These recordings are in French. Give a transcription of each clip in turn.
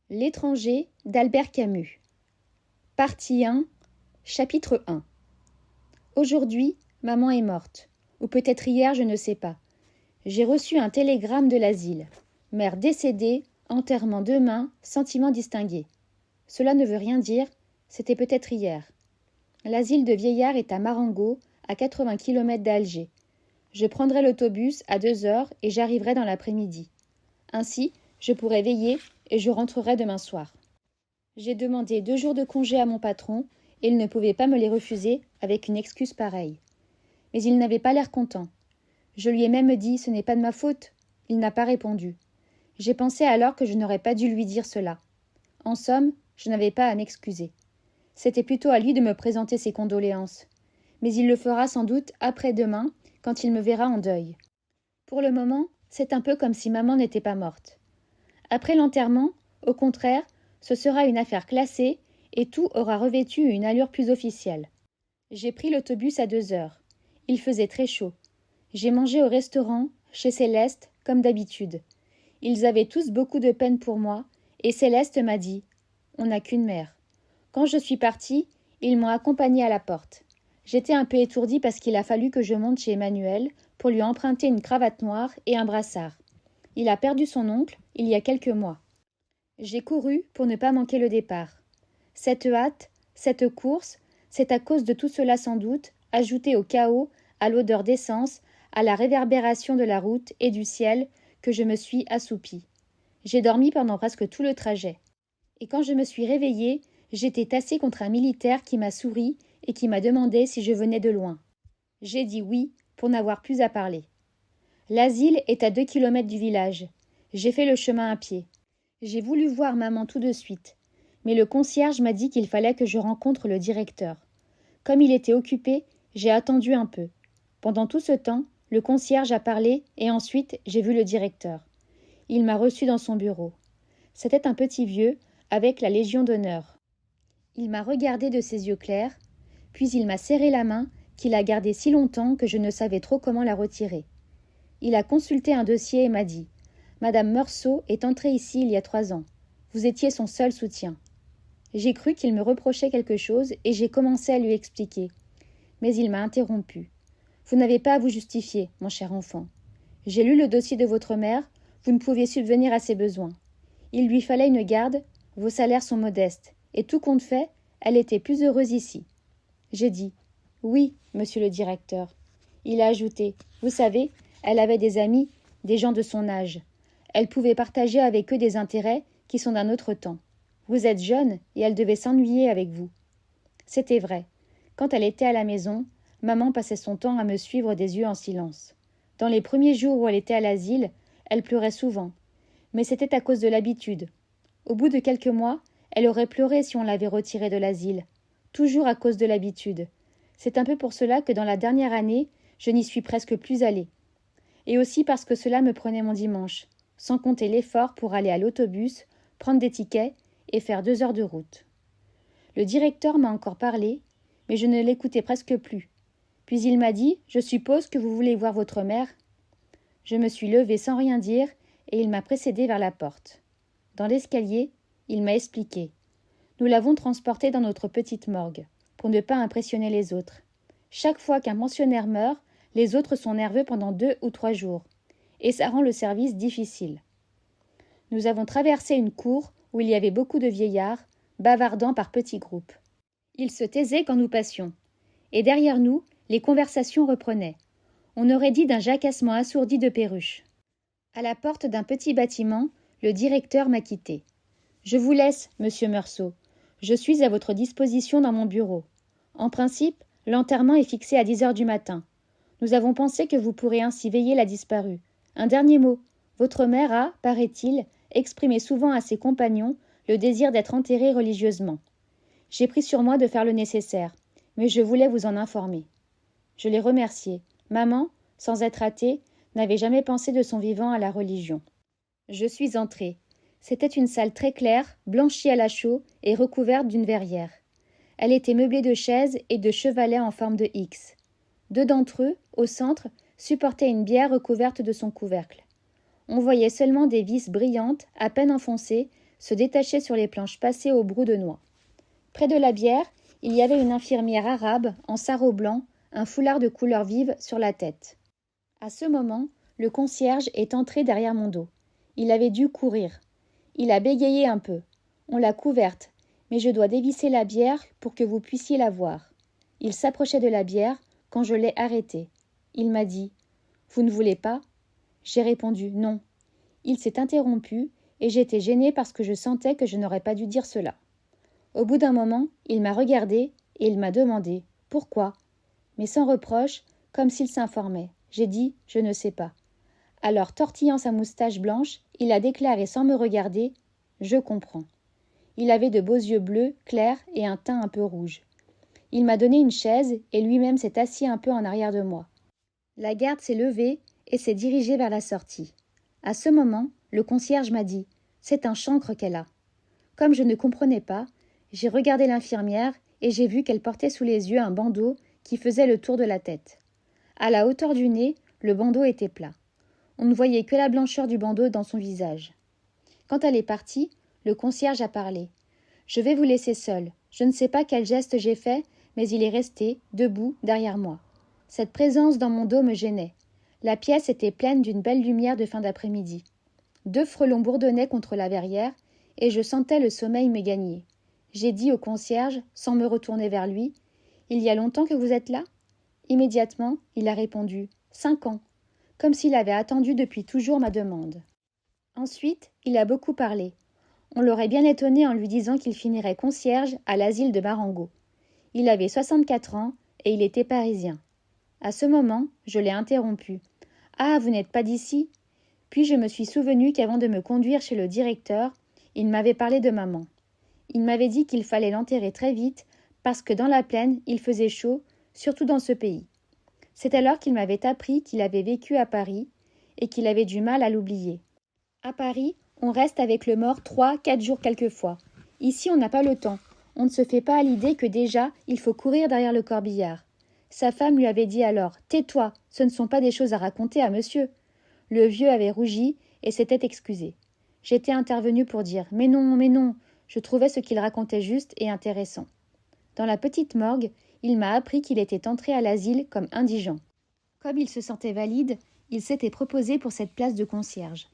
L'étranger d'Albert Camus. Partie 1, chapitre 1. Aujourd'hui, maman est morte. Ou peut-être hier, je ne sais pas. J'ai reçu un télégramme de l'asile. Mère décédée, enterrement demain, sentiment distingué. Cela ne veut rien dire, c'était peut-être hier. L'asile de vieillards est à Marengo, à 80 km d'Alger. Je prendrai l'autobus à 2 heures et j'arriverai dans l'après-midi. Ainsi, je pourrai veiller et je rentrerai demain soir. J'ai demandé 2 jours de congé à mon patron et il ne pouvait pas me les refuser avec une excuse pareille. Mais il n'avait pas l'air content. Je lui ai même dit « ce n'est pas de ma faute ». Il n'a pas répondu. J'ai pensé alors que je n'aurais pas dû lui dire cela. En somme, je n'avais pas à m'excuser. C'était plutôt à lui de me présenter ses condoléances. Mais il le fera sans doute après-demain, quand il me verra en deuil. Pour le moment, c'est un peu comme si maman n'était pas morte. Après l'enterrement, au contraire, ce sera une affaire classée et tout aura revêtu une allure plus officielle. J'ai pris l'autobus à 2 heures. Il faisait très chaud. J'ai mangé au restaurant, chez Céleste, comme d'habitude. Ils avaient tous beaucoup de peine pour moi, et Céleste m'a dit « On n'a qu'une mère ». Quand je suis partie, ils m'ont accompagnée à la porte. J'étais un peu étourdie parce qu'il a fallu que je monte chez Emmanuel pour lui emprunter une cravate noire et un brassard. Il a perdu son oncle il y a quelques mois. J'ai couru pour ne pas manquer le départ. Cette hâte, cette course, c'est à cause de tout cela sans doute, ajouté au chaos, à l'odeur d'essence, à la réverbération de la route et du ciel, que je me suis assoupie. J'ai dormi pendant presque tout le trajet. Et quand je me suis réveillée, j'étais tassée contre un militaire qui m'a souri et qui m'a demandé si je venais de loin. J'ai dit oui, pour n'avoir plus à parler. L'asile est à 2 kilomètres du village. J'ai fait le chemin à pied. J'ai voulu voir maman tout de suite, mais le concierge m'a dit qu'il fallait que je rencontre le directeur. Comme il était occupé, j'ai attendu un peu. Pendant tout ce temps, le concierge a parlé et ensuite j'ai vu le directeur. Il m'a reçu dans son bureau. C'était un petit vieux, avec la Légion d'honneur. Il m'a regardé de ses yeux clairs, puis il m'a serré la main qu'il a gardée si longtemps que je ne savais trop comment la retirer. Il a consulté un dossier et m'a dit « Madame Meursault est entrée ici il y a 3 ans. Vous étiez son seul soutien. » J'ai cru qu'il me reprochait quelque chose et j'ai commencé à lui expliquer. Mais il m'a interrompu. « Vous n'avez pas à vous justifier, mon cher enfant. J'ai lu le dossier de votre mère, vous ne pouviez subvenir à ses besoins. Il lui fallait une garde, vos salaires sont modestes, et tout compte fait, elle était plus heureuse ici. » J'ai dit « Oui, monsieur le directeur. » Il a ajouté « Vous savez, elle avait des amis, des gens de son âge. Elle pouvait partager avec eux des intérêts qui sont d'un autre temps. Vous êtes jeune et elle devait s'ennuyer avec vous. » C'était vrai. Quand elle était à la maison, maman passait son temps à me suivre des yeux en silence. Dans les premiers jours où elle était à l'asile, elle pleurait souvent. Mais c'était à cause de l'habitude. Au bout de quelques mois, elle aurait pleuré si on l'avait retirée de l'asile. Toujours à cause de l'habitude. C'est un peu pour cela que dans la dernière année, je n'y suis presque plus allée. Et aussi parce que cela me prenait mon dimanche, sans compter l'effort pour aller à l'autobus, prendre des tickets et faire 2 heures de route. Le directeur m'a encore parlé, mais je ne l'écoutais presque plus. Puis il m'a dit « Je suppose que vous voulez voir votre mère ?» Je me suis levée sans rien dire et il m'a précédée vers la porte. Dans l'escalier, il m'a expliqué. Nous l'avons transportée dans notre petite morgue, pour ne pas impressionner les autres. Chaque fois qu'un pensionnaire meurt, les autres sont nerveux pendant 2 ou 3 jours, et ça rend le service difficile. Nous avons traversé une cour où il y avait beaucoup de vieillards, bavardant par petits groupes. Ils se taisaient quand nous passions, et derrière nous, les conversations reprenaient. On aurait dit d'un jacassement assourdi de perruches. À la porte d'un petit bâtiment, le directeur m'a quitté. « Je vous laisse, monsieur Meursault. Je suis à votre disposition dans mon bureau. En principe, l'enterrement est fixé à 10 heures du matin. Nous avons pensé que vous pourrez ainsi veiller la disparue. Un dernier mot. Votre mère a, paraît-il, exprimé souvent à ses compagnons le désir d'être enterrée religieusement. J'ai pris sur moi de faire le nécessaire, mais je voulais vous en informer. » Je l'ai remercié. Maman, sans être athée, n'avait jamais pensé de son vivant à la religion. Je suis entrée. C'était une salle très claire, blanchie à la chaux et recouverte d'une verrière. Elle était meublée de chaises et de chevalets en forme de X. 2 d'entre eux, au centre, supportaient une bière recouverte de son couvercle. On voyait seulement des vis brillantes, à peine enfoncées, se détachaient sur les planches passées au brou de noix. Près de la bière, il y avait une infirmière arabe en sarrau blanc, un foulard de couleur vive sur la tête. À ce moment, le concierge est entré derrière mon dos. Il avait dû courir. Il a bégayé un peu. On l'a couverte, mais je dois dévisser la bière pour que vous puissiez la voir. Il s'approchait de la bière quand je l'ai arrêté. Il m'a dit « Vous ne voulez pas ?» J'ai répondu « Non ». Il s'est interrompu et j'étais gênée parce que je sentais que je n'aurais pas dû dire cela. Au bout d'un moment, il m'a regardé et il m'a demandé « Pourquoi ?» Mais sans reproche, comme s'il s'informait. J'ai dit « Je ne sais pas ». Alors, tortillant sa moustache blanche, il a déclaré sans me regarder « Je comprends ». Il avait de beaux yeux bleus, clairs et un teint un peu rouge. Il m'a donné une chaise et lui-même s'est assis un peu en arrière de moi. La garde s'est levée et s'est dirigée vers la sortie. À ce moment, le concierge m'a dit « C'est un chancre qu'elle a ». Comme je ne comprenais pas, j'ai regardé l'infirmière et j'ai vu qu'elle portait sous les yeux un bandeau qui faisait le tour de la tête. À la hauteur du nez, le bandeau était plat. On ne voyait que la blancheur du bandeau dans son visage. Quand elle est partie, le concierge a parlé. « Je vais vous laisser seule. Je ne sais pas quel geste j'ai fait, mais il est resté, debout, derrière moi. Cette présence dans mon dos me gênait. La pièce était pleine d'une belle lumière de fin d'après-midi. 2 frelons bourdonnaient contre la verrière, et je sentais le sommeil me gagner. J'ai dit au concierge, sans me retourner vers lui, « Il y a longtemps que vous êtes là ?» Immédiatement, il a répondu « 5 ans », comme s'il avait attendu depuis toujours ma demande. Ensuite, il a beaucoup parlé. On l'aurait bien étonné en lui disant qu'il finirait concierge à l'asile de Marengo. Il avait 64 ans et il était parisien. À ce moment, je l'ai interrompu. « Ah, vous n'êtes pas d'ici ?» Puis je me suis souvenu qu'avant de me conduire chez le directeur, il m'avait parlé de maman. Il m'avait dit qu'il fallait l'enterrer très vite parce que dans la plaine, il faisait chaud, surtout dans ce pays. C'est alors qu'il m'avait appris qu'il avait vécu à Paris et qu'il avait du mal à l'oublier. À Paris, on reste avec le mort 3-4 jours quelquefois. Ici, on n'a pas le temps. On ne se fait pas à l'idée que déjà, il faut courir derrière le corbillard. Sa femme lui avait dit alors « Tais-toi, ce ne sont pas des choses à raconter à monsieur ». Le vieux avait rougi et s'était excusé. J'étais intervenue pour dire « Mais non ». Je trouvais ce qu'il racontait juste et intéressant. Dans la petite morgue, il m'a appris qu'il était entré à l'asile comme indigent. Comme il se sentait valide, il s'était proposé pour cette place de concierge.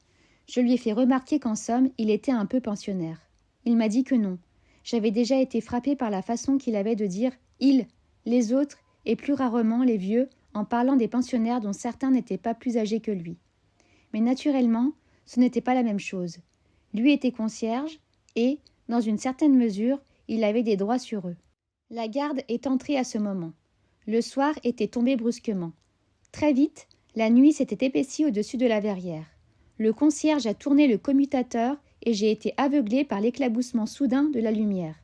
Je lui ai fait remarquer qu'en somme, il était un peu pensionnaire. Il m'a dit que non. J'avais déjà été frappée par la façon qu'il avait de dire « il », les autres, et plus rarement les vieux, en parlant des pensionnaires dont certains n'étaient pas plus âgés que lui. Mais naturellement, ce n'était pas la même chose. Lui était concierge et, dans une certaine mesure, il avait des droits sur eux. La garde est entrée à ce moment. Le soir était tombé brusquement. Très vite, la nuit s'était épaissie au-dessus de la verrière. Le concierge a tourné le commutateur et j'ai été aveuglée par l'éclaboussement soudain de la lumière.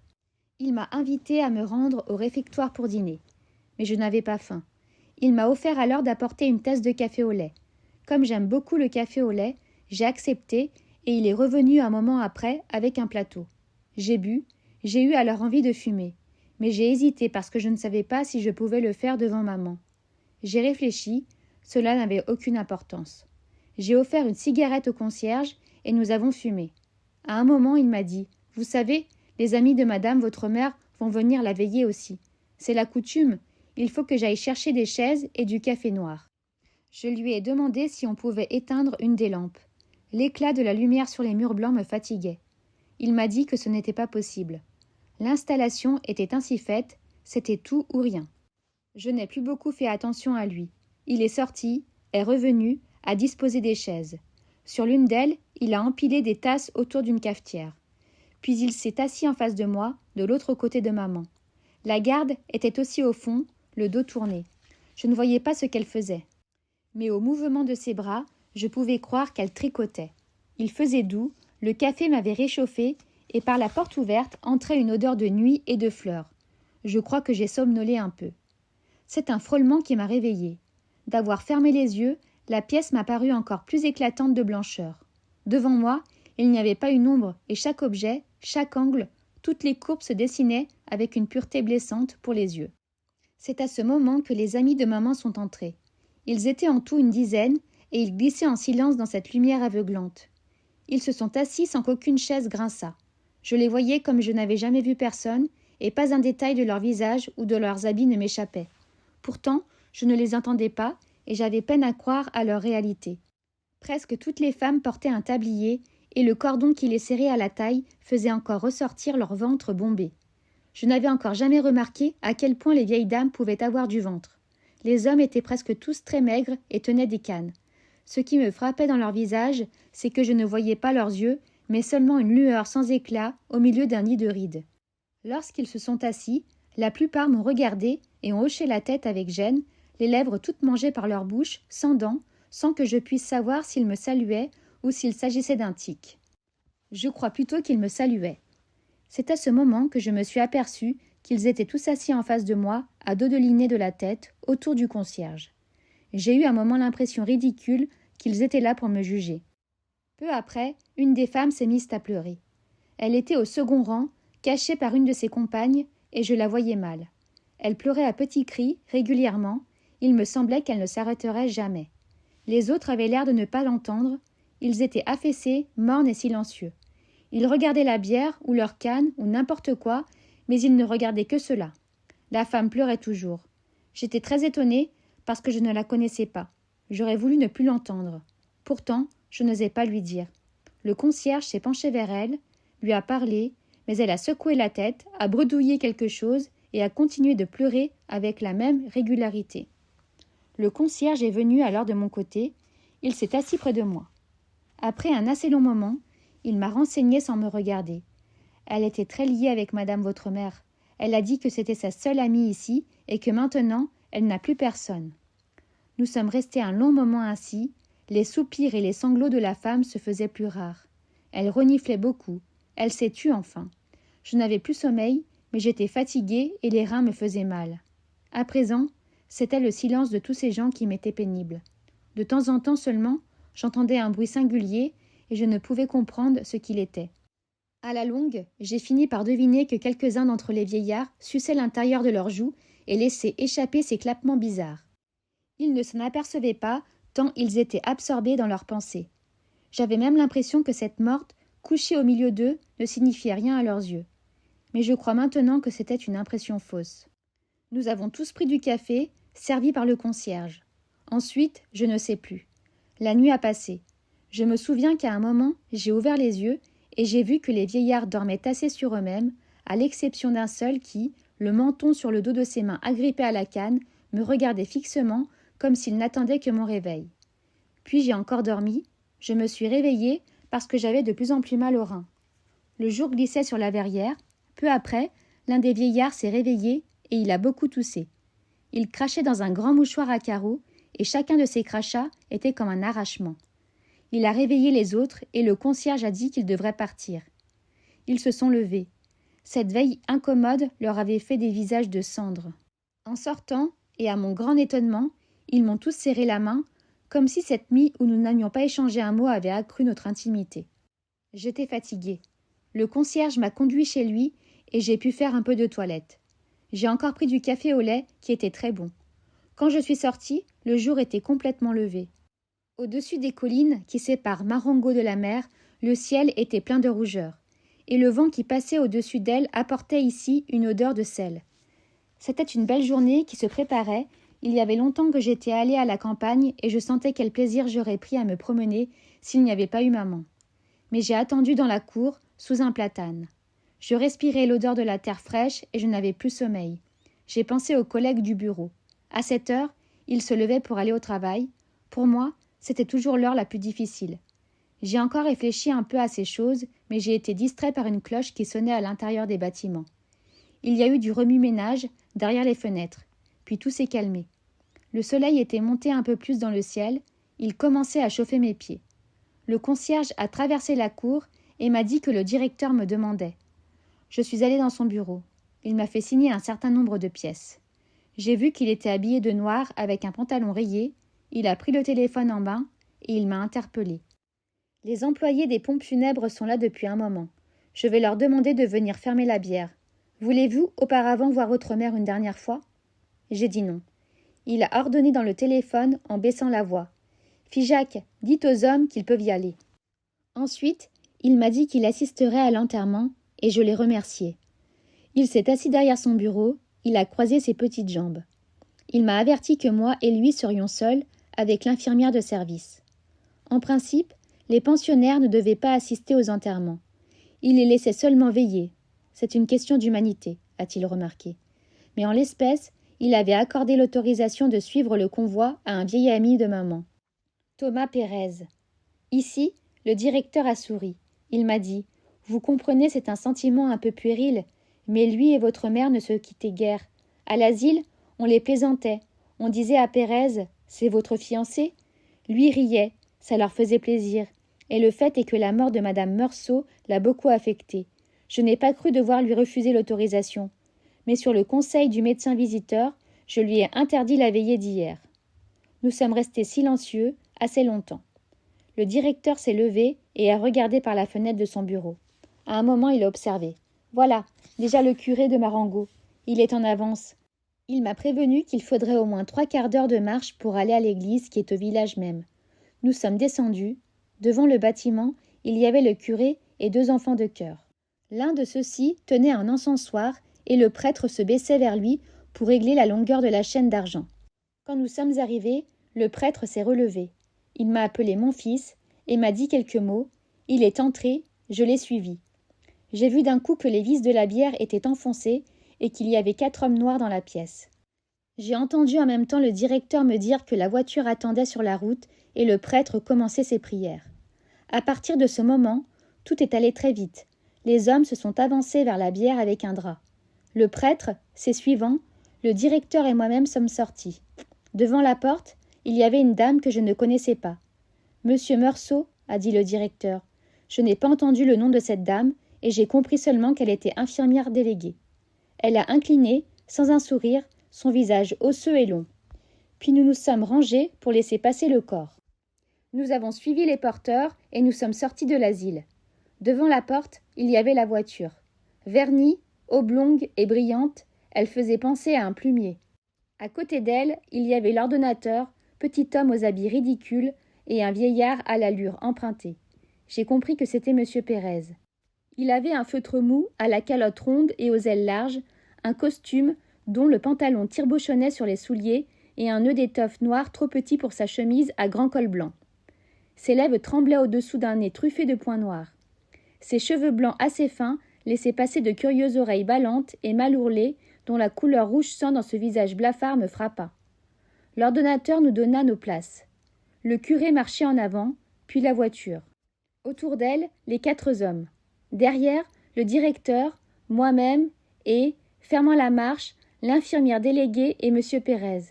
Il m'a invitée à me rendre au réfectoire pour dîner. Mais je n'avais pas faim. Il m'a offert alors d'apporter une tasse de café au lait. Comme j'aime beaucoup le café au lait, j'ai accepté et il est revenu un moment après avec un plateau. J'ai bu, j'ai eu alors envie de fumer. Mais j'ai hésité parce que je ne savais pas si je pouvais le faire devant maman. J'ai réfléchi, cela n'avait aucune importance. J'ai offert une cigarette au concierge et nous avons fumé. À un moment, il m'a dit « Vous savez, les amis de madame, votre mère, vont venir la veiller aussi. C'est la coutume, il faut que j'aille chercher des chaises et du café noir. » Je lui ai demandé si on pouvait éteindre une des lampes. L'éclat de la lumière sur les murs blancs me fatiguait. Il m'a dit que ce n'était pas possible. L'installation était ainsi faite, c'était tout ou rien. Je n'ai plus beaucoup fait attention à lui. Il est sorti, est revenu, a disposé des chaises. Sur l'une d'elles, il a empilé des tasses autour d'une cafetière. Puis il s'est assis en face de moi, de l'autre côté de maman. La garde était aussi au fond, le dos tourné. Je ne voyais pas ce qu'elle faisait. Mais au mouvement de ses bras, je pouvais croire qu'elle tricotait. Il faisait doux, le café m'avait réchauffé, et par la porte ouverte entrait une odeur de nuit et de fleurs. Je crois que j'ai somnolé un peu. C'est un frôlement qui m'a réveillée. D'avoir fermé les yeux, la pièce m'a paru encore plus éclatante de blancheur. Devant moi, il n'y avait pas une ombre, et chaque objet, chaque angle, toutes les courbes se dessinaient avec une pureté blessante pour les yeux. C'est à ce moment que les amis de maman sont entrés. Ils étaient en tout une dizaine, et ils glissaient en silence dans cette lumière aveuglante. Ils se sont assis sans qu'aucune chaise grinçât. Je les voyais comme je n'avais jamais vu personne, et pas un détail de leur visage ou de leurs habits ne m'échappait. Pourtant, je ne les entendais pas, et j'avais peine à croire à leur réalité. Presque toutes les femmes portaient un tablier, et le cordon qui les serrait à la taille faisait encore ressortir leur ventre bombé. Je n'avais encore jamais remarqué à quel point les vieilles dames pouvaient avoir du ventre. Les hommes étaient presque tous très maigres et tenaient des cannes. Ce qui me frappait dans leur visage, c'est que je ne voyais pas leurs yeux, mais seulement une lueur sans éclat au milieu d'un nid de rides. Lorsqu'ils se sont assis, la plupart m'ont regardé et ont hoché la tête avec gêne, les lèvres toutes mangées par leur bouche, sans dents, sans que je puisse savoir s'ils me saluaient ou s'il s'agissait d'un tic. Je crois plutôt qu'ils me saluaient. C'est à ce moment que je me suis aperçue qu'ils étaient tous assis en face de moi, à dodelinés de la tête, autour du concierge. J'ai eu un moment l'impression ridicule qu'ils étaient là pour me juger. Peu après, une des femmes s'est mise à pleurer. Elle était au second rang, cachée par une de ses compagnes, et je la voyais mal. Elle pleurait à petits cris, régulièrement. Il me semblait qu'elle ne s'arrêterait jamais. Les autres avaient l'air de ne pas l'entendre. Ils étaient affaissés, mornes et silencieux. Ils regardaient la bière, ou leur canne, ou n'importe quoi, mais ils ne regardaient que cela. La femme pleurait toujours. J'étais très étonnée, parce que je ne la connaissais pas. J'aurais voulu ne plus l'entendre. Pourtant, je n'osais pas lui dire. Le concierge s'est penché vers elle, lui a parlé, mais elle a secoué la tête, a bredouillé quelque chose et a continué de pleurer avec la même régularité. Le concierge est venu alors de mon côté. Il s'est assis près de moi. Après un assez long moment, il m'a renseigné sans me regarder. Elle était très liée avec madame votre mère. Elle a dit que c'était sa seule amie ici et que maintenant, elle n'a plus personne. Nous sommes restés un long moment ainsi. Les soupirs et les sanglots de la femme se faisaient plus rares. Elle reniflait beaucoup. Elle s'est tue enfin. Je n'avais plus sommeil, mais j'étais fatiguée et les reins me faisaient mal. À présent, c'était le silence de tous ces gens qui m'était pénible. De temps en temps seulement, j'entendais un bruit singulier et je ne pouvais comprendre ce qu'il était. À la longue, j'ai fini par deviner que quelques-uns d'entre les vieillards suçaient l'intérieur de leurs joues et laissaient échapper ces clappements bizarres. Ils ne s'en apercevaient pas, tant ils étaient absorbés dans leurs pensées. J'avais même l'impression que cette morte, couchée au milieu d'eux, ne signifiait rien à leurs yeux. Mais je crois maintenant que c'était une impression fausse. Nous avons tous pris du café, servi par le concierge. Ensuite, je ne sais plus. La nuit a passé. Je me souviens qu'à un moment, j'ai ouvert les yeux et j'ai vu que les vieillards dormaient tassés sur eux-mêmes, à l'exception d'un seul qui, le menton sur le dos de ses mains agrippées à la canne, me regardait fixement comme s'il n'attendait que mon réveil. Puis j'ai encore dormi. Je me suis réveillée parce que j'avais de plus en plus mal aux reins. Le jour glissait sur la verrière. Peu après, l'un des vieillards s'est réveillé et il a beaucoup toussé. Il crachait dans un grand mouchoir à carreaux et chacun de ses crachats était comme un arrachement. Il a réveillé les autres et le concierge a dit qu'ils devraient partir. Ils se sont levés. Cette veille incommode leur avait fait des visages de cendres. En sortant, et à mon grand étonnement, ils m'ont tous serré la main, comme si cette nuit où nous n'avions pas échangé un mot avait accru notre intimité. J'étais fatiguée. Le concierge m'a conduit chez lui et j'ai pu faire un peu de toilette. J'ai encore pris du café au lait qui était très bon. Quand je suis sortie, le jour était complètement levé. Au-dessus des collines qui séparent Marengo de la mer, le ciel était plein de rougeur, et le vent qui passait au-dessus d'elle apportait ici une odeur de sel. C'était une belle journée qui se préparait. Il y avait longtemps que j'étais allée à la campagne et je sentais quel plaisir j'aurais pris à me promener s'il n'y avait pas eu maman. Mais j'ai attendu dans la cour, sous un platane. Je respirais l'odeur de la terre fraîche et je n'avais plus sommeil. J'ai pensé aux collègues du bureau. À cette heure, ils se levaient pour aller au travail. Pour moi, c'était toujours l'heure la plus difficile. J'ai encore réfléchi un peu à ces choses, mais j'ai été distrait par une cloche qui sonnait à l'intérieur des bâtiments. Il y a eu du remue-ménage derrière les fenêtres, puis tout s'est calmé. Le soleil était monté un peu plus dans le ciel, il commençait à chauffer mes pieds. Le concierge a traversé la cour et m'a dit que le directeur me demandait. Je suis allée dans son bureau. Il m'a fait signer un certain nombre de pièces. J'ai vu qu'il était habillé de noir avec un pantalon rayé. Il a pris le téléphone en main et il m'a interpellée. Les employés des pompes funèbres sont là depuis un moment. Je vais leur demander de venir fermer la bière. Voulez-vous auparavant voir votre mère une dernière fois ? J'ai dit non. Il a ordonné dans le téléphone en baissant la voix. Figeac, dites aux hommes qu'ils peuvent y aller. Ensuite, il m'a dit qu'il assisterait à l'enterrement, et je l'ai remercié. Il s'est assis derrière son bureau, il a croisé ses petites jambes. Il m'a averti que moi et lui serions seuls avec l'infirmière de service. En principe, les pensionnaires ne devaient pas assister aux enterrements. Il les laissait seulement veiller. C'est une question d'humanité, a-t-il remarqué. Mais en l'espèce, il avait accordé l'autorisation de suivre le convoi à un vieil ami de maman, Thomas Pérez. Ici, le directeur a souri. Il m'a dit « Vous comprenez, c'est un sentiment un peu puéril, mais lui et votre mère ne se quittaient guère. À l'asile, on les plaisantait. On disait à Pérez « C'est votre fiancé ?» Lui riait, ça leur faisait plaisir. Et le fait est que la mort de madame Meursault l'a beaucoup affecté. Je n'ai pas cru devoir lui refuser l'autorisation. Mais sur le conseil du médecin visiteur, je lui ai interdit la veillée d'hier. Nous sommes restés silencieux assez longtemps. Le directeur s'est levé et a regardé par la fenêtre de son bureau. À un moment, il a observé. « Voilà, déjà le curé de Marengo. Il est en avance. Il m'a prévenu qu'il faudrait au moins 3/4 d'heure de marche pour aller à l'église qui est au village même. Nous sommes descendus. Devant le bâtiment, il y avait le curé et 2 enfants de chœur. L'un de ceux-ci tenait un encensoir et le prêtre se baissait vers lui pour régler la longueur de la chaîne d'argent. Quand nous sommes arrivés, le prêtre s'est relevé. Il m'a appelé mon fils et m'a dit quelques mots. Il est entré, je l'ai suivi. J'ai vu d'un coup que les vis de la bière étaient enfoncées et qu'il y avait 4 hommes noirs dans la pièce. J'ai entendu en même temps le directeur me dire que la voiture attendait sur la route et le prêtre commençait ses prières. À partir de ce moment, tout est allé très vite. Les hommes se sont avancés vers la bière avec un drap. Le prêtre, ses suivants, le directeur et moi-même sommes sortis. Devant la porte, il y avait une dame que je ne connaissais pas. « Monsieur Meursault, a dit le directeur. Je n'ai pas entendu le nom de cette dame et j'ai compris seulement qu'elle était infirmière déléguée. Elle a incliné, sans un sourire, son visage osseux et long. Puis nous nous sommes rangés pour laisser passer le corps. Nous avons suivi les porteurs et nous sommes sortis de l'asile. Devant la porte, il y avait la voiture. Vernie, oblongue et brillante, elle faisait penser à un plumier. À côté d'elle, il y avait l'ordonnateur, petit homme aux habits ridicules, et un vieillard à l'allure empruntée. J'ai compris que c'était M. Pérez. Il avait un feutre mou, à la calotte ronde et aux ailes larges, un costume dont le pantalon tire-bouchonnait sur les souliers et un nœud d'étoffe noire trop petit pour sa chemise à grand col blanc. Ses lèvres tremblaient au-dessous d'un nez truffé de points noirs. Ses cheveux blancs assez fins laissaient passer de curieuses oreilles ballantes et mal ourlées dont la couleur rouge sang dans ce visage blafard me frappa. L'ordonnateur nous donna nos places. Le curé marchait en avant, puis la voiture. Autour d'elle, les 4 hommes. Derrière, le directeur, moi-même et, fermant la marche, l'infirmière déléguée et M. Pérez.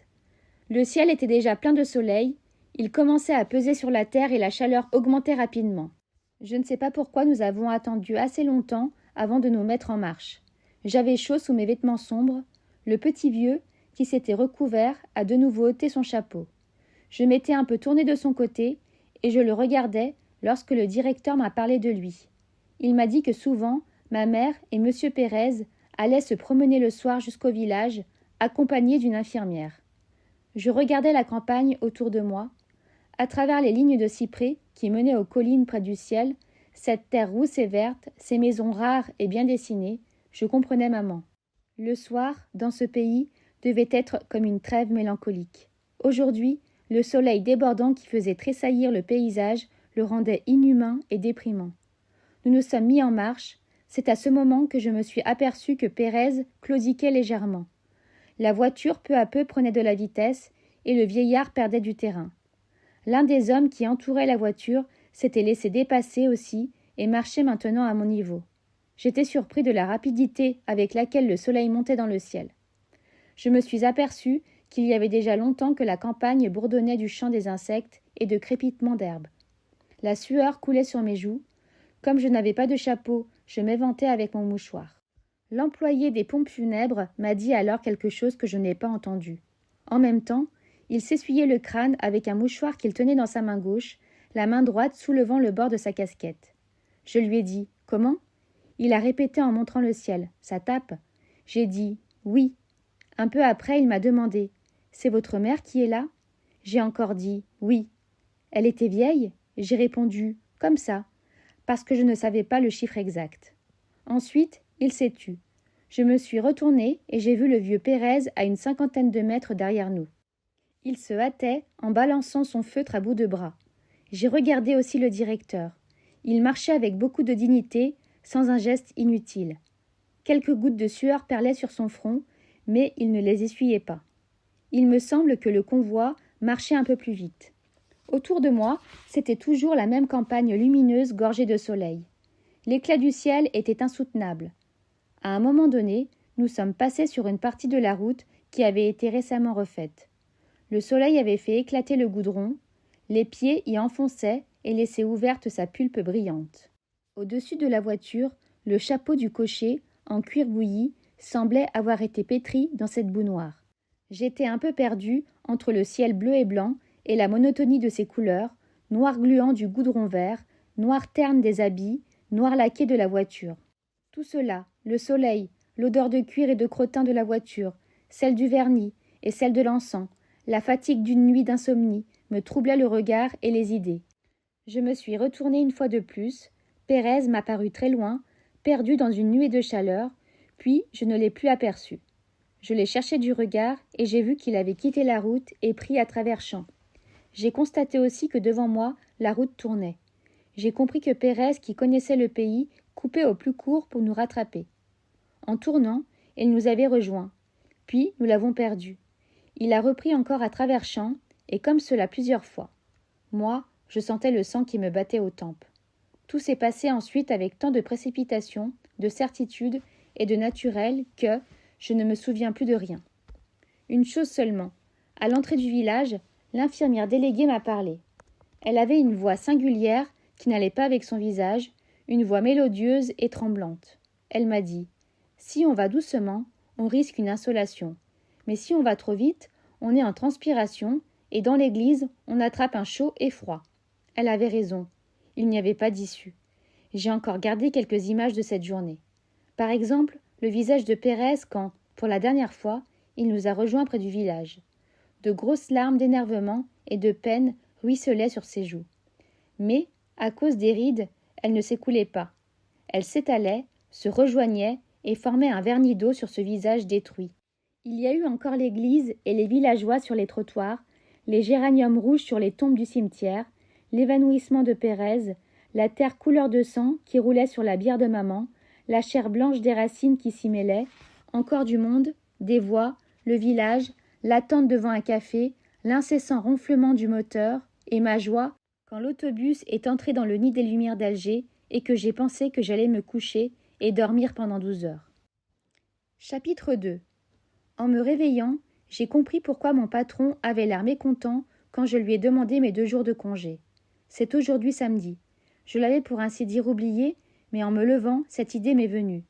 Le ciel était déjà plein de soleil, il commençait à peser sur la terre et la chaleur augmentait rapidement. Je ne sais pas pourquoi nous avons attendu assez longtemps avant de nous mettre en marche. J'avais chaud sous mes vêtements sombres. Le petit vieux, qui s'était recouvert, a de nouveau ôté son chapeau. Je m'étais un peu tournée de son côté et je le regardais lorsque le directeur m'a parlé de lui. Il m'a dit que souvent, ma mère et M. Pérez allaient se promener le soir jusqu'au village, accompagnés d'une infirmière. Je regardais la campagne autour de moi. À travers les lignes de cyprès qui menaient aux collines près du ciel, cette terre rousse et verte, ces maisons rares et bien dessinées, je comprenais maman. Le soir, dans ce pays, devait être comme une trêve mélancolique. Aujourd'hui, le soleil débordant qui faisait tressaillir le paysage le rendait inhumain et déprimant. Nous nous sommes mis en marche. C'est à ce moment que je me suis aperçu que Pérez claudiquait légèrement. La voiture peu à peu prenait de la vitesse et le vieillard perdait du terrain. L'un des hommes qui entourait la voiture s'était laissé dépasser aussi et marchait maintenant à mon niveau. J'étais surpris de la rapidité avec laquelle le soleil montait dans le ciel. Je me suis aperçu qu'il y avait déjà longtemps que la campagne bourdonnait du chant des insectes et de crépitements d'herbes. La sueur coulait sur mes joues. Comme je n'avais pas de chapeau, je m'éventais avec mon mouchoir. L'employé des pompes funèbres m'a dit alors quelque chose que je n'ai pas entendu. En même temps, il s'essuyait le crâne avec un mouchoir qu'il tenait dans sa main gauche, la main droite soulevant le bord de sa casquette. Je lui ai dit « Comment ?» Il a répété en montrant le ciel « Ça tape ?» J'ai dit « Oui ». Un peu après, il m'a demandé « C'est votre mère qui est là ?» J'ai encore dit « Oui ». Elle était vieille ? J'ai répondu « Comme ça ». parce que je ne savais pas le chiffre exact. Ensuite, il s'est tu. Je me suis retournée et j'ai vu le vieux Pérez à une 50aine de mètres derrière nous. Il se hâtait en balançant son feutre à bout de bras. J'ai regardé aussi le directeur. Il marchait avec beaucoup de dignité, sans un geste inutile. Quelques gouttes de sueur perlaient sur son front, mais il ne les essuyait pas. Il me semble que le convoi marchait un peu plus vite. Autour de moi, c'était toujours la même campagne lumineuse gorgée de soleil. L'éclat du ciel était insoutenable. À un moment donné, nous sommes passés sur une partie de la route qui avait été récemment refaite. Le soleil avait fait éclater le goudron, les pieds y enfonçaient et laissaient ouverte sa pulpe brillante. Au-dessus de la voiture, le chapeau du cocher, en cuir bouilli, semblait avoir été pétri dans cette boue noire. J'étais un peu perdue entre le ciel bleu et blanc et la monotonie de ses couleurs, noir gluant du goudron vert, noir terne des habits, noir laqué de la voiture. Tout cela, le soleil, l'odeur de cuir et de crottin de la voiture, celle du vernis et celle de l'encens, la fatigue d'une nuit d'insomnie, me troublait le regard et les idées. Je me suis retournée une fois de plus. Pérez m'apparut très loin, perdu dans une nuée de chaleur, puis je ne l'ai plus aperçu. Je l'ai cherché du regard et j'ai vu qu'il avait quitté la route et pris à travers champs. J'ai constaté aussi que devant moi, la route tournait. J'ai compris que Pérez, qui connaissait le pays, coupait au plus court pour nous rattraper. En tournant, il nous avait rejoints. Puis nous l'avons perdu. Il a repris encore à travers champs, et comme cela plusieurs fois. Moi, je sentais le sang qui me battait aux tempes. Tout s'est passé ensuite avec tant de précipitation, de certitude et de naturel que je ne me souviens plus de rien. Une chose seulement. À l'entrée du village, l'infirmière déléguée m'a parlé. Elle avait une voix singulière qui n'allait pas avec son visage, une voix mélodieuse et tremblante. Elle m'a dit « Si on va doucement, on risque une insolation. Mais si on va trop vite, on est en transpiration et dans l'église, on attrape un chaud et froid. » Elle avait raison. Il n'y avait pas d'issue. J'ai encore gardé quelques images de cette journée. Par exemple, le visage de Pérez quand, pour la dernière fois, il nous a rejoints près du village. De grosses larmes d'énervement et de peine ruisselaient sur ses joues. Mais, à cause des rides, elles ne s'écoulaient pas. Elles s'étalaient, se rejoignaient et formaient un vernis d'eau sur ce visage détruit. Il y a eu encore l'église et les villageois sur les trottoirs, les géraniums rouges sur les tombes du cimetière, l'évanouissement de Pérez, la terre couleur de sang qui roulait sur la bière de maman, la chair blanche des racines qui s'y mêlaient, encore du monde, des voix, le village, l'attente devant un café, l'incessant ronflement du moteur, et ma joie quand l'autobus est entré dans le nid des Lumières d'Alger et que j'ai pensé que j'allais me coucher et dormir pendant 12 heures. Chapitre 2. En me réveillant, j'ai compris pourquoi mon patron avait l'air mécontent quand je lui ai demandé mes 2 jours de congé. C'est aujourd'hui samedi. Je l'avais pour ainsi dire oublié, mais en me levant, cette idée m'est venue.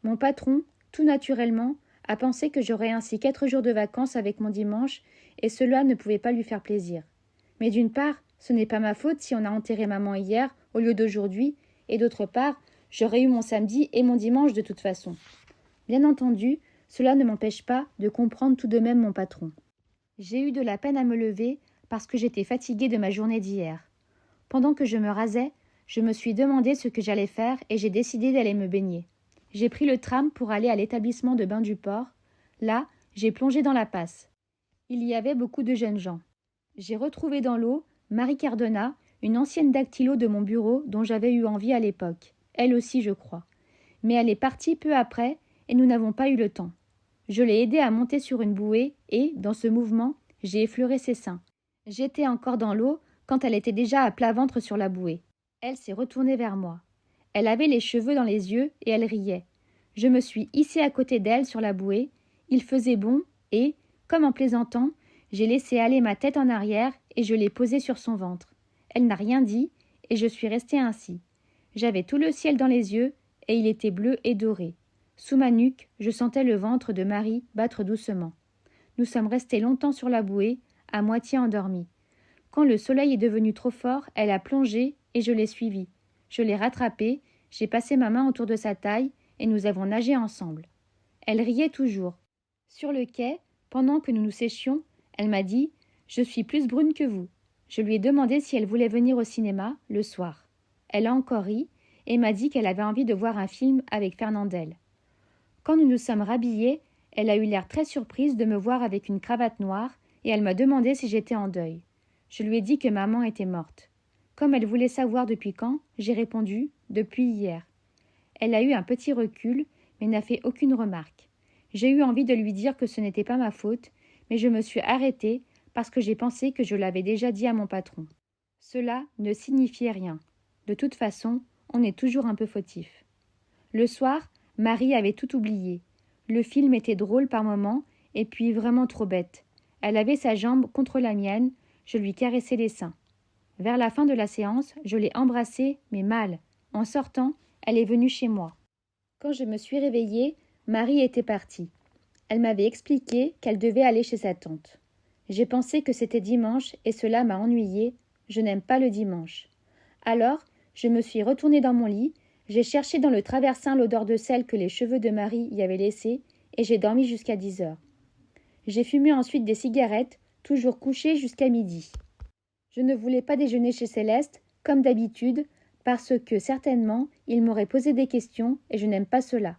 Mon patron, tout naturellement, a pensé que j'aurais ainsi 4 jours de vacances avec mon dimanche, et cela ne pouvait pas lui faire plaisir. Mais d'une part, ce n'est pas ma faute si on a enterré maman hier au lieu d'aujourd'hui, et d'autre part, j'aurais eu mon samedi et mon dimanche de toute façon. Bien entendu, cela ne m'empêche pas de comprendre tout de même mon patron. J'ai eu de la peine à me lever parce que j'étais fatiguée de ma journée d'hier. Pendant que je me rasais, je me suis demandé ce que j'allais faire et j'ai décidé d'aller me baigner. J'ai pris le tram pour aller à l'établissement de bains du port. Là, j'ai plongé dans la Passe. Il y avait beaucoup de jeunes gens. J'ai retrouvé dans l'eau Marie Cardona, une ancienne dactylo de mon bureau dont j'avais eu envie à l'époque. Elle aussi, je crois. Mais elle est partie peu après et nous n'avons pas eu le temps. Je l'ai aidée à monter sur une bouée et, dans ce mouvement, j'ai effleuré ses seins. J'étais encore dans l'eau quand elle était déjà à plat ventre sur la bouée. Elle s'est retournée vers moi. Elle avait les cheveux dans les yeux et elle riait. Je me suis hissée à côté d'elle sur la bouée. Il faisait bon et, comme en plaisantant, j'ai laissé aller ma tête en arrière et je l'ai posée sur son ventre. Elle n'a rien dit et je suis restée ainsi. J'avais tout le ciel dans les yeux et il était bleu et doré. Sous ma nuque, je sentais le ventre de Marie battre doucement. Nous sommes restés longtemps sur la bouée, à moitié endormis. Quand le soleil est devenu trop fort, elle a plongé et je l'ai suivie. Je l'ai rattrapée, j'ai passé ma main autour de sa taille et nous avons nagé ensemble. Elle riait toujours. Sur le quai, pendant que nous nous séchions, elle m'a dit « Je suis plus brune que vous ». Je lui ai demandé si elle voulait venir au cinéma le soir. Elle a encore ri et m'a dit qu'elle avait envie de voir un film avec Fernandel. Quand nous nous sommes rhabillés, elle a eu l'air très surprise de me voir avec une cravate noire et elle m'a demandé si j'étais en deuil. Je lui ai dit que maman était morte. Comme elle voulait savoir depuis quand, j'ai répondu « depuis hier ». Elle a eu un petit recul, mais n'a fait aucune remarque. J'ai eu envie de lui dire que ce n'était pas ma faute, mais je me suis arrêtée parce que j'ai pensé que je l'avais déjà dit à mon patron. Cela ne signifiait rien. De toute façon, on est toujours un peu fautif. Le soir, Marie avait tout oublié. Le film était drôle par moments, et puis vraiment trop bête. Elle avait sa jambe contre la mienne, je lui caressais les seins. Vers la fin de la séance, je l'ai embrassée, mais mal. En sortant, elle est venue chez moi. Quand je me suis réveillée, Marie était partie. Elle m'avait expliqué qu'elle devait aller chez sa tante. J'ai pensé que c'était dimanche et cela m'a ennuyée. Je n'aime pas le dimanche. Alors, je me suis retournée dans mon lit, j'ai cherché dans le traversin l'odeur de sel que les cheveux de Marie y avaient laissée et j'ai dormi jusqu'à 10 heures. J'ai fumé ensuite des cigarettes, toujours couchée jusqu'à midi. Je ne voulais pas déjeuner chez Céleste, comme d'habitude, parce que certainement il m'aurait posé des questions et je n'aime pas cela.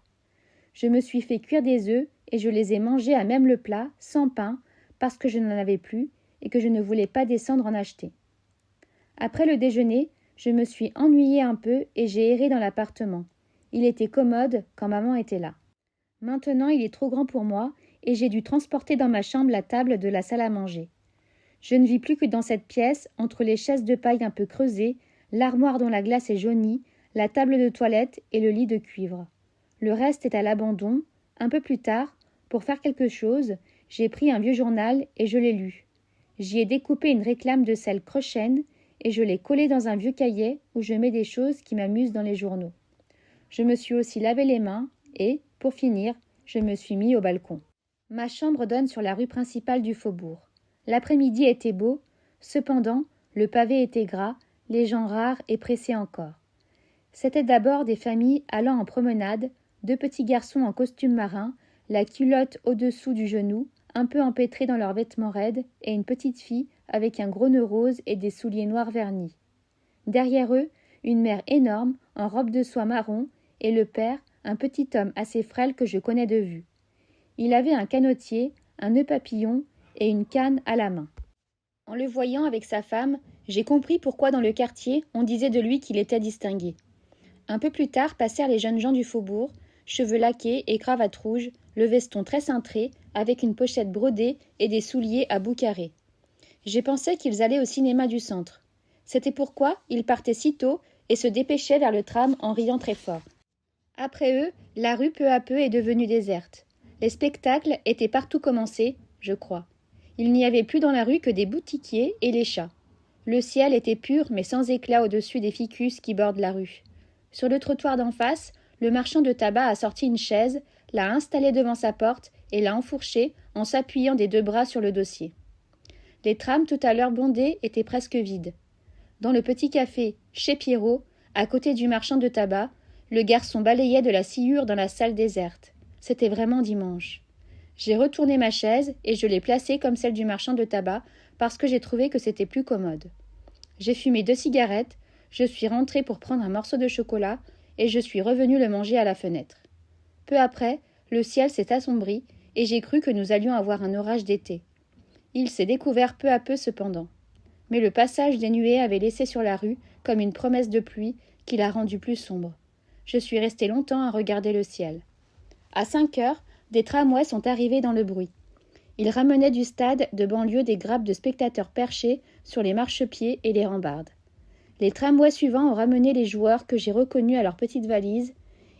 Je me suis fait cuire des œufs et je les ai mangés à même le plat, sans pain, parce que je n'en avais plus et que je ne voulais pas descendre en acheter. Après le déjeuner, je me suis ennuyée un peu et j'ai erré dans l'appartement. Il était commode quand maman était là. Maintenant, il est trop grand pour moi et j'ai dû transporter dans ma chambre la table de la salle à manger. Je ne vis plus que dans cette pièce, entre les chaises de paille un peu creusées, l'armoire dont la glace est jaunie, la table de toilette et le lit de cuivre. Le reste est à l'abandon. Un peu plus tard, pour faire quelque chose, j'ai pris un vieux journal et je l'ai lu. J'y ai découpé une réclame de sel Crochène et je l'ai collée dans un vieux cahier où je mets des choses qui m'amusent dans les journaux. Je me suis aussi lavé les mains et, pour finir, je me suis mis au balcon. Ma chambre donne sur la rue principale du faubourg. L'après-midi était beau, cependant, le pavé était gras, les gens rares et pressés encore. C'étaient d'abord des familles allant en promenade, 2 petits garçons en costume marin, la culotte au-dessous du genou, un peu empêtrés dans leurs vêtements raides, et une petite fille avec un gros nœud rose et des souliers noirs vernis. Derrière eux, une mère énorme, en robe de soie marron, et le père, un petit homme assez frêle que je connais de vue. Il avait un canotier, un nœud papillon et une canne à la main. En le voyant avec sa femme, j'ai compris pourquoi dans le quartier on disait de lui qu'il était distingué. Un peu plus tard passèrent les jeunes gens du faubourg, cheveux laqués et cravate rouge, le veston très cintré, avec une pochette brodée et des souliers à bout carré. J'ai pensé qu'ils allaient au cinéma du centre. C'était pourquoi ils partaient si tôt et se dépêchaient vers le tram en riant très fort. Après eux, la rue peu à peu est devenue déserte. Les spectacles étaient partout commencés, je crois. Il n'y avait plus dans la rue que des boutiquiers et les chats. Le ciel était pur mais sans éclat au-dessus des ficus qui bordent la rue. Sur le trottoir d'en face, le marchand de tabac a sorti une chaise, l'a installée devant sa porte et l'a enfourchée en s'appuyant des 2 bras sur le dossier. Les trams tout à l'heure bondés étaient presque vides. Dans le petit café, chez Pierrot, à côté du marchand de tabac, le garçon balayait de la sciure dans la salle déserte. C'était vraiment dimanche. J'ai retourné ma chaise et je l'ai placée comme celle du marchand de tabac parce que j'ai trouvé que c'était plus commode. J'ai fumé 2 cigarettes, je suis rentrée pour prendre un morceau de chocolat et je suis revenue le manger à la fenêtre. Peu après, le ciel s'est assombri et j'ai cru que nous allions avoir un orage d'été. Il s'est découvert peu à peu cependant. Mais le passage des nuées avait laissé sur la rue comme une promesse de pluie qui l'a rendue plus sombre. Je suis restée longtemps à regarder le ciel. À 5 heures, des tramways sont arrivés dans le bruit. Ils ramenaient du stade de banlieue des grappes de spectateurs perchés sur les marchepieds et les rambardes. Les tramways suivants ont ramené les joueurs que j'ai reconnus à leurs petites valises.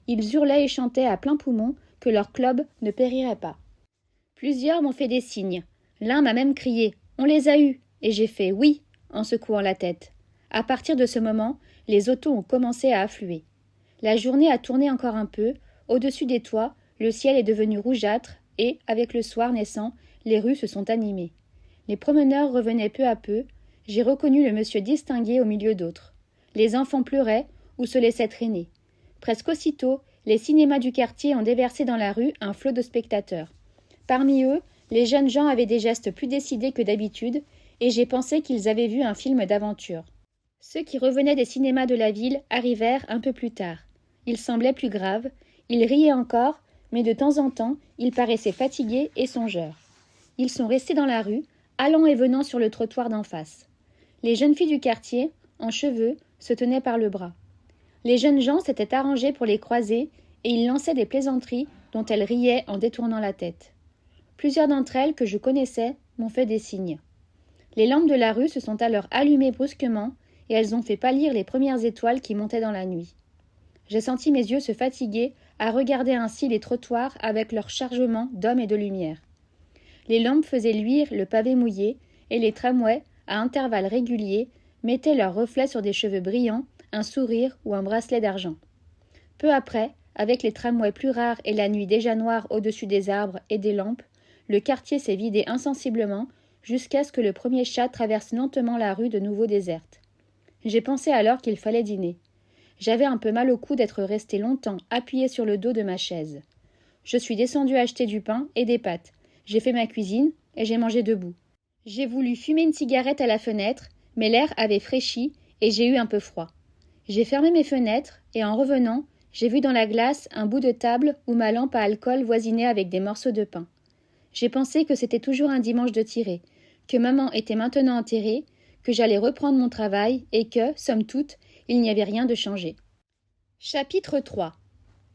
Ils hurlaient et chantaient à plein poumon que leur club ne périrait pas. Plusieurs m'ont fait des signes. L'un m'a même crié « On les a eus !» et j'ai fait « Oui !» en secouant la tête. À partir de ce moment, les autos ont commencé à affluer. La journée a tourné encore un peu. Au-dessus des toits, le ciel est devenu rougeâtre et, avec le soir naissant, les rues se sont animées. Les promeneurs revenaient peu à peu. J'ai reconnu le monsieur distingué au milieu d'autres. Les enfants pleuraient ou se laissaient traîner. Presque aussitôt, les cinémas du quartier ont déversé dans la rue un flot de spectateurs. Parmi eux, les jeunes gens avaient des gestes plus décidés que d'habitude et j'ai pensé qu'ils avaient vu un film d'aventure. Ceux qui revenaient des cinémas de la ville arrivèrent un peu plus tard. Ils semblaient plus graves, ils riaient encore, mais de temps en temps, ils paraissaient fatigués et songeurs. Ils sont restés dans la rue, allant et venant sur le trottoir d'en face. Les jeunes filles du quartier, en cheveux, se tenaient par le bras. Les jeunes gens s'étaient arrangés pour les croiser et ils lançaient des plaisanteries dont elles riaient en détournant la tête. Plusieurs d'entre elles que je connaissais m'ont fait des signes. Les lampes de la rue se sont alors allumées brusquement et elles ont fait pâlir les premières étoiles qui montaient dans la nuit. J'ai senti mes yeux se fatiguer à regarder ainsi les trottoirs avec leur chargement d'hommes et de lumière. Les lampes faisaient luire le pavé mouillé et les tramways, à intervalles réguliers, mettaient leurs reflets sur des cheveux brillants, un sourire ou un bracelet d'argent. Peu après, avec les tramways plus rares et la nuit déjà noire au-dessus des arbres et des lampes, le quartier s'est vidé insensiblement jusqu'à ce que le premier chat traverse lentement la rue de nouveau déserte. J'ai pensé alors qu'il fallait dîner. J'avais un peu mal au cou d'être resté longtemps appuyé sur le dos de ma chaise. Je suis descendu acheter du pain et des pâtes. J'ai fait ma cuisine et j'ai mangé debout. J'ai voulu fumer une cigarette à la fenêtre, mais l'air avait fraîchi et j'ai eu un peu froid. J'ai fermé mes fenêtres et en revenant, j'ai vu dans la glace un bout de table où ma lampe à alcool voisinait avec des morceaux de pain. J'ai pensé que c'était toujours un dimanche de tirée, que maman était maintenant enterrée, que j'allais reprendre mon travail et que, somme toute, il n'y avait rien de changé. Chapitre 3.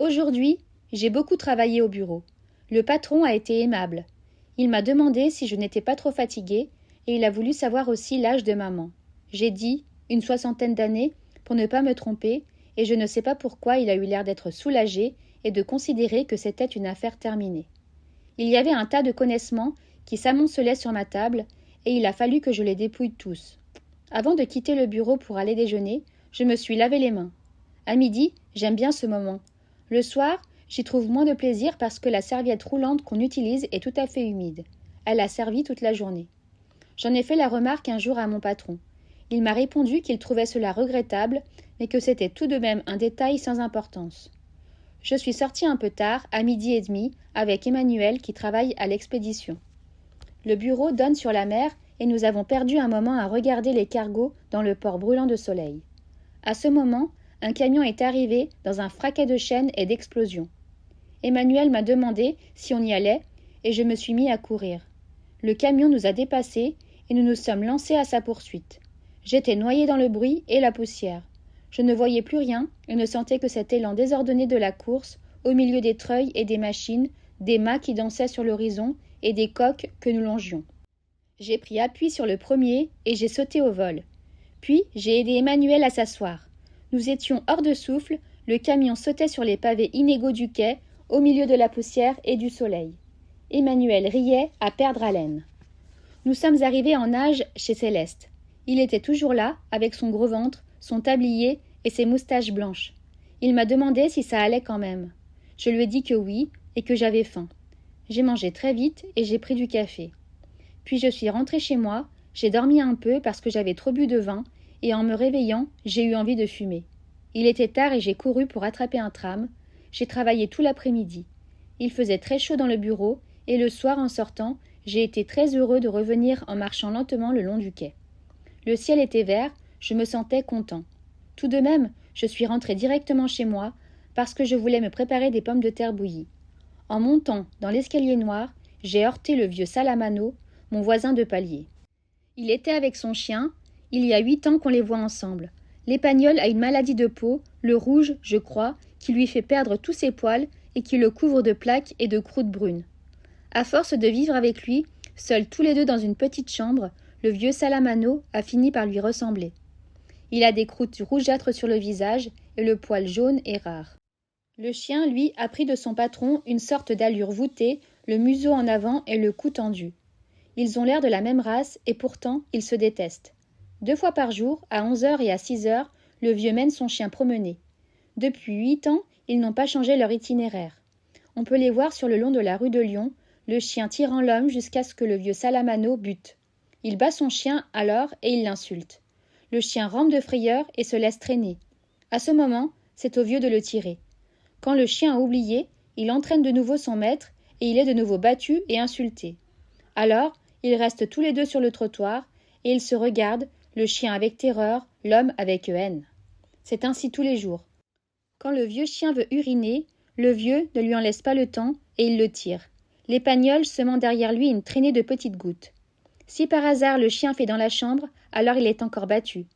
Aujourd'hui, j'ai beaucoup travaillé au bureau. Le patron a été aimable. Il m'a demandé si je n'étais pas trop fatiguée et il a voulu savoir aussi l'âge de maman. J'ai dit une 60aine d'années pour ne pas me tromper et je ne sais pas pourquoi il a eu l'air d'être soulagé et de considérer que c'était une affaire terminée. Il y avait un tas de connaissements qui s'amoncelaient sur ma table et il a fallu que je les dépouille tous. Avant de quitter le bureau pour aller déjeuner, je me suis lavé les mains. À midi, j'aime bien ce moment. Le soir, j'y trouve moins de plaisir parce que la serviette roulante qu'on utilise est tout à fait humide. Elle a servi toute la journée. J'en ai fait la remarque un jour à mon patron. Il m'a répondu qu'il trouvait cela regrettable, mais que c'était tout de même un détail sans importance. Je suis sortie un peu tard, à 12h30, avec Emmanuel qui travaille à l'expédition. Le bureau donne sur la mer et nous avons perdu un moment à regarder les cargos dans le port brûlant de soleil. À ce moment, un camion est arrivé dans un fracas de chaînes et d'explosions. Emmanuel m'a demandé si on y allait et je me suis mis à courir. Le camion nous a dépassés et nous nous sommes lancés à sa poursuite. J'étais noyé dans le bruit et la poussière. Je ne voyais plus rien et ne sentais que cet élan désordonné de la course, au milieu des treuils et des machines, des mâts qui dansaient sur l'horizon et des coques que nous longions. J'ai pris appui sur le premier et j'ai sauté au vol. Puis j'ai aidé Emmanuel à s'asseoir. Nous étions hors de souffle, le camion sautait sur les pavés inégaux du quai, au milieu de la poussière et du soleil. Emmanuel riait à perdre haleine. Nous sommes arrivés en nage chez Céleste. Il était toujours là, avec son gros ventre, son tablier et ses moustaches blanches. Il m'a demandé si ça allait quand même. Je lui ai dit que oui et que j'avais faim. J'ai mangé très vite et j'ai pris du café. Puis je suis rentrée chez moi, j'ai dormi un peu parce que j'avais trop bu de vin et en me réveillant, j'ai eu envie de fumer. Il était tard et j'ai couru pour attraper un tram. J'ai travaillé tout l'après-midi. Il faisait très chaud dans le bureau et le soir en sortant, j'ai été très heureux de revenir en marchant lentement le long du quai. Le ciel était vert, je me sentais content. Tout de même, je suis rentrée directement chez moi parce que je voulais me préparer des pommes de terre bouillies. En montant dans l'escalier noir, j'ai heurté le vieux Salamano, mon voisin de palier. Il était avec son chien, il y a 8 ans qu'on les voit ensemble. L'épagnol a une maladie de peau, le rouge, je crois, qui lui fait perdre tous ses poils et qui le couvre de plaques et de croûtes brunes. À force de vivre avec lui, seuls tous les deux dans une petite chambre, le vieux Salamano a fini par lui ressembler. Il a des croûtes rougeâtres sur le visage et le poil jaune et rare. Le chien, lui, a pris de son patron une sorte d'allure voûtée, le museau en avant et le cou tendu. Ils ont l'air de la même race et pourtant ils se détestent. 2 fois par jour, à 11h et à 6h, le vieux mène son chien promener. Depuis 8 ans, ils n'ont pas changé leur itinéraire. On peut les voir sur le long de la rue de Lyon, le chien tirant l'homme jusqu'à ce que le vieux Salamano bute. Il bat son chien alors et il l'insulte. Le chien rampe de frayeur et se laisse traîner. À ce moment, c'est au vieux de le tirer. Quand le chien a oublié, il entraîne de nouveau son maître et il est de nouveau battu et insulté. Alors, ils restent tous les deux sur le trottoir et ils se regardent, le chien avec terreur, l'homme avec haine. C'est ainsi tous les jours. Quand le vieux chien veut uriner, le vieux ne lui en laisse pas le temps et il le tire, l'épagnole semant derrière lui une traînée de petites gouttes. Si par hasard le chien fait dans la chambre, alors il est encore battu.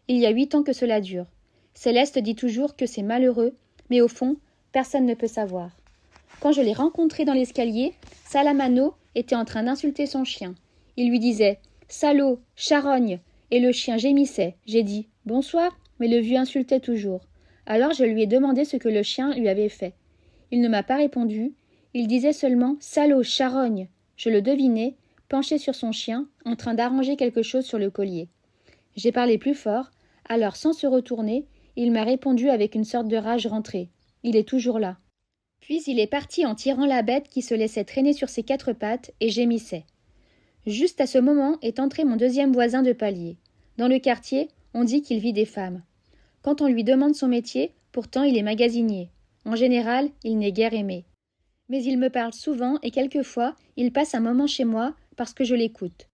Il y a 8 ans que cela dure. Céleste dit toujours que c'est malheureux, mais au fond, personne ne peut savoir. Quand je l'ai rencontré dans l'escalier, Salamano était en train d'insulter son chien. Il lui disait « Salaud, charogne !» et le chien gémissait. J'ai dit « Bonsoir !» mais le vieux insultait toujours. Alors je lui ai demandé ce que le chien lui avait fait. Il ne m'a pas répondu. Il disait seulement « Salaud, charogne !» Je le devinais, penché sur son chien, en train d'arranger quelque chose sur le collier. J'ai parlé plus fort, alors sans se retourner, il m'a répondu avec une sorte de rage rentrée. Il est toujours là. Puis il est parti en tirant la bête qui se laissait traîner sur ses 4 pattes et gémissait. Juste à ce moment est entré mon deuxième voisin de palier. Dans le quartier, on dit qu'il vit des femmes. Quand on lui demande son métier, pourtant il est magasinier. En général, il n'est guère aimé. Mais il me parle souvent et quelquefois, il passe un moment chez moi parce que je l'écoute.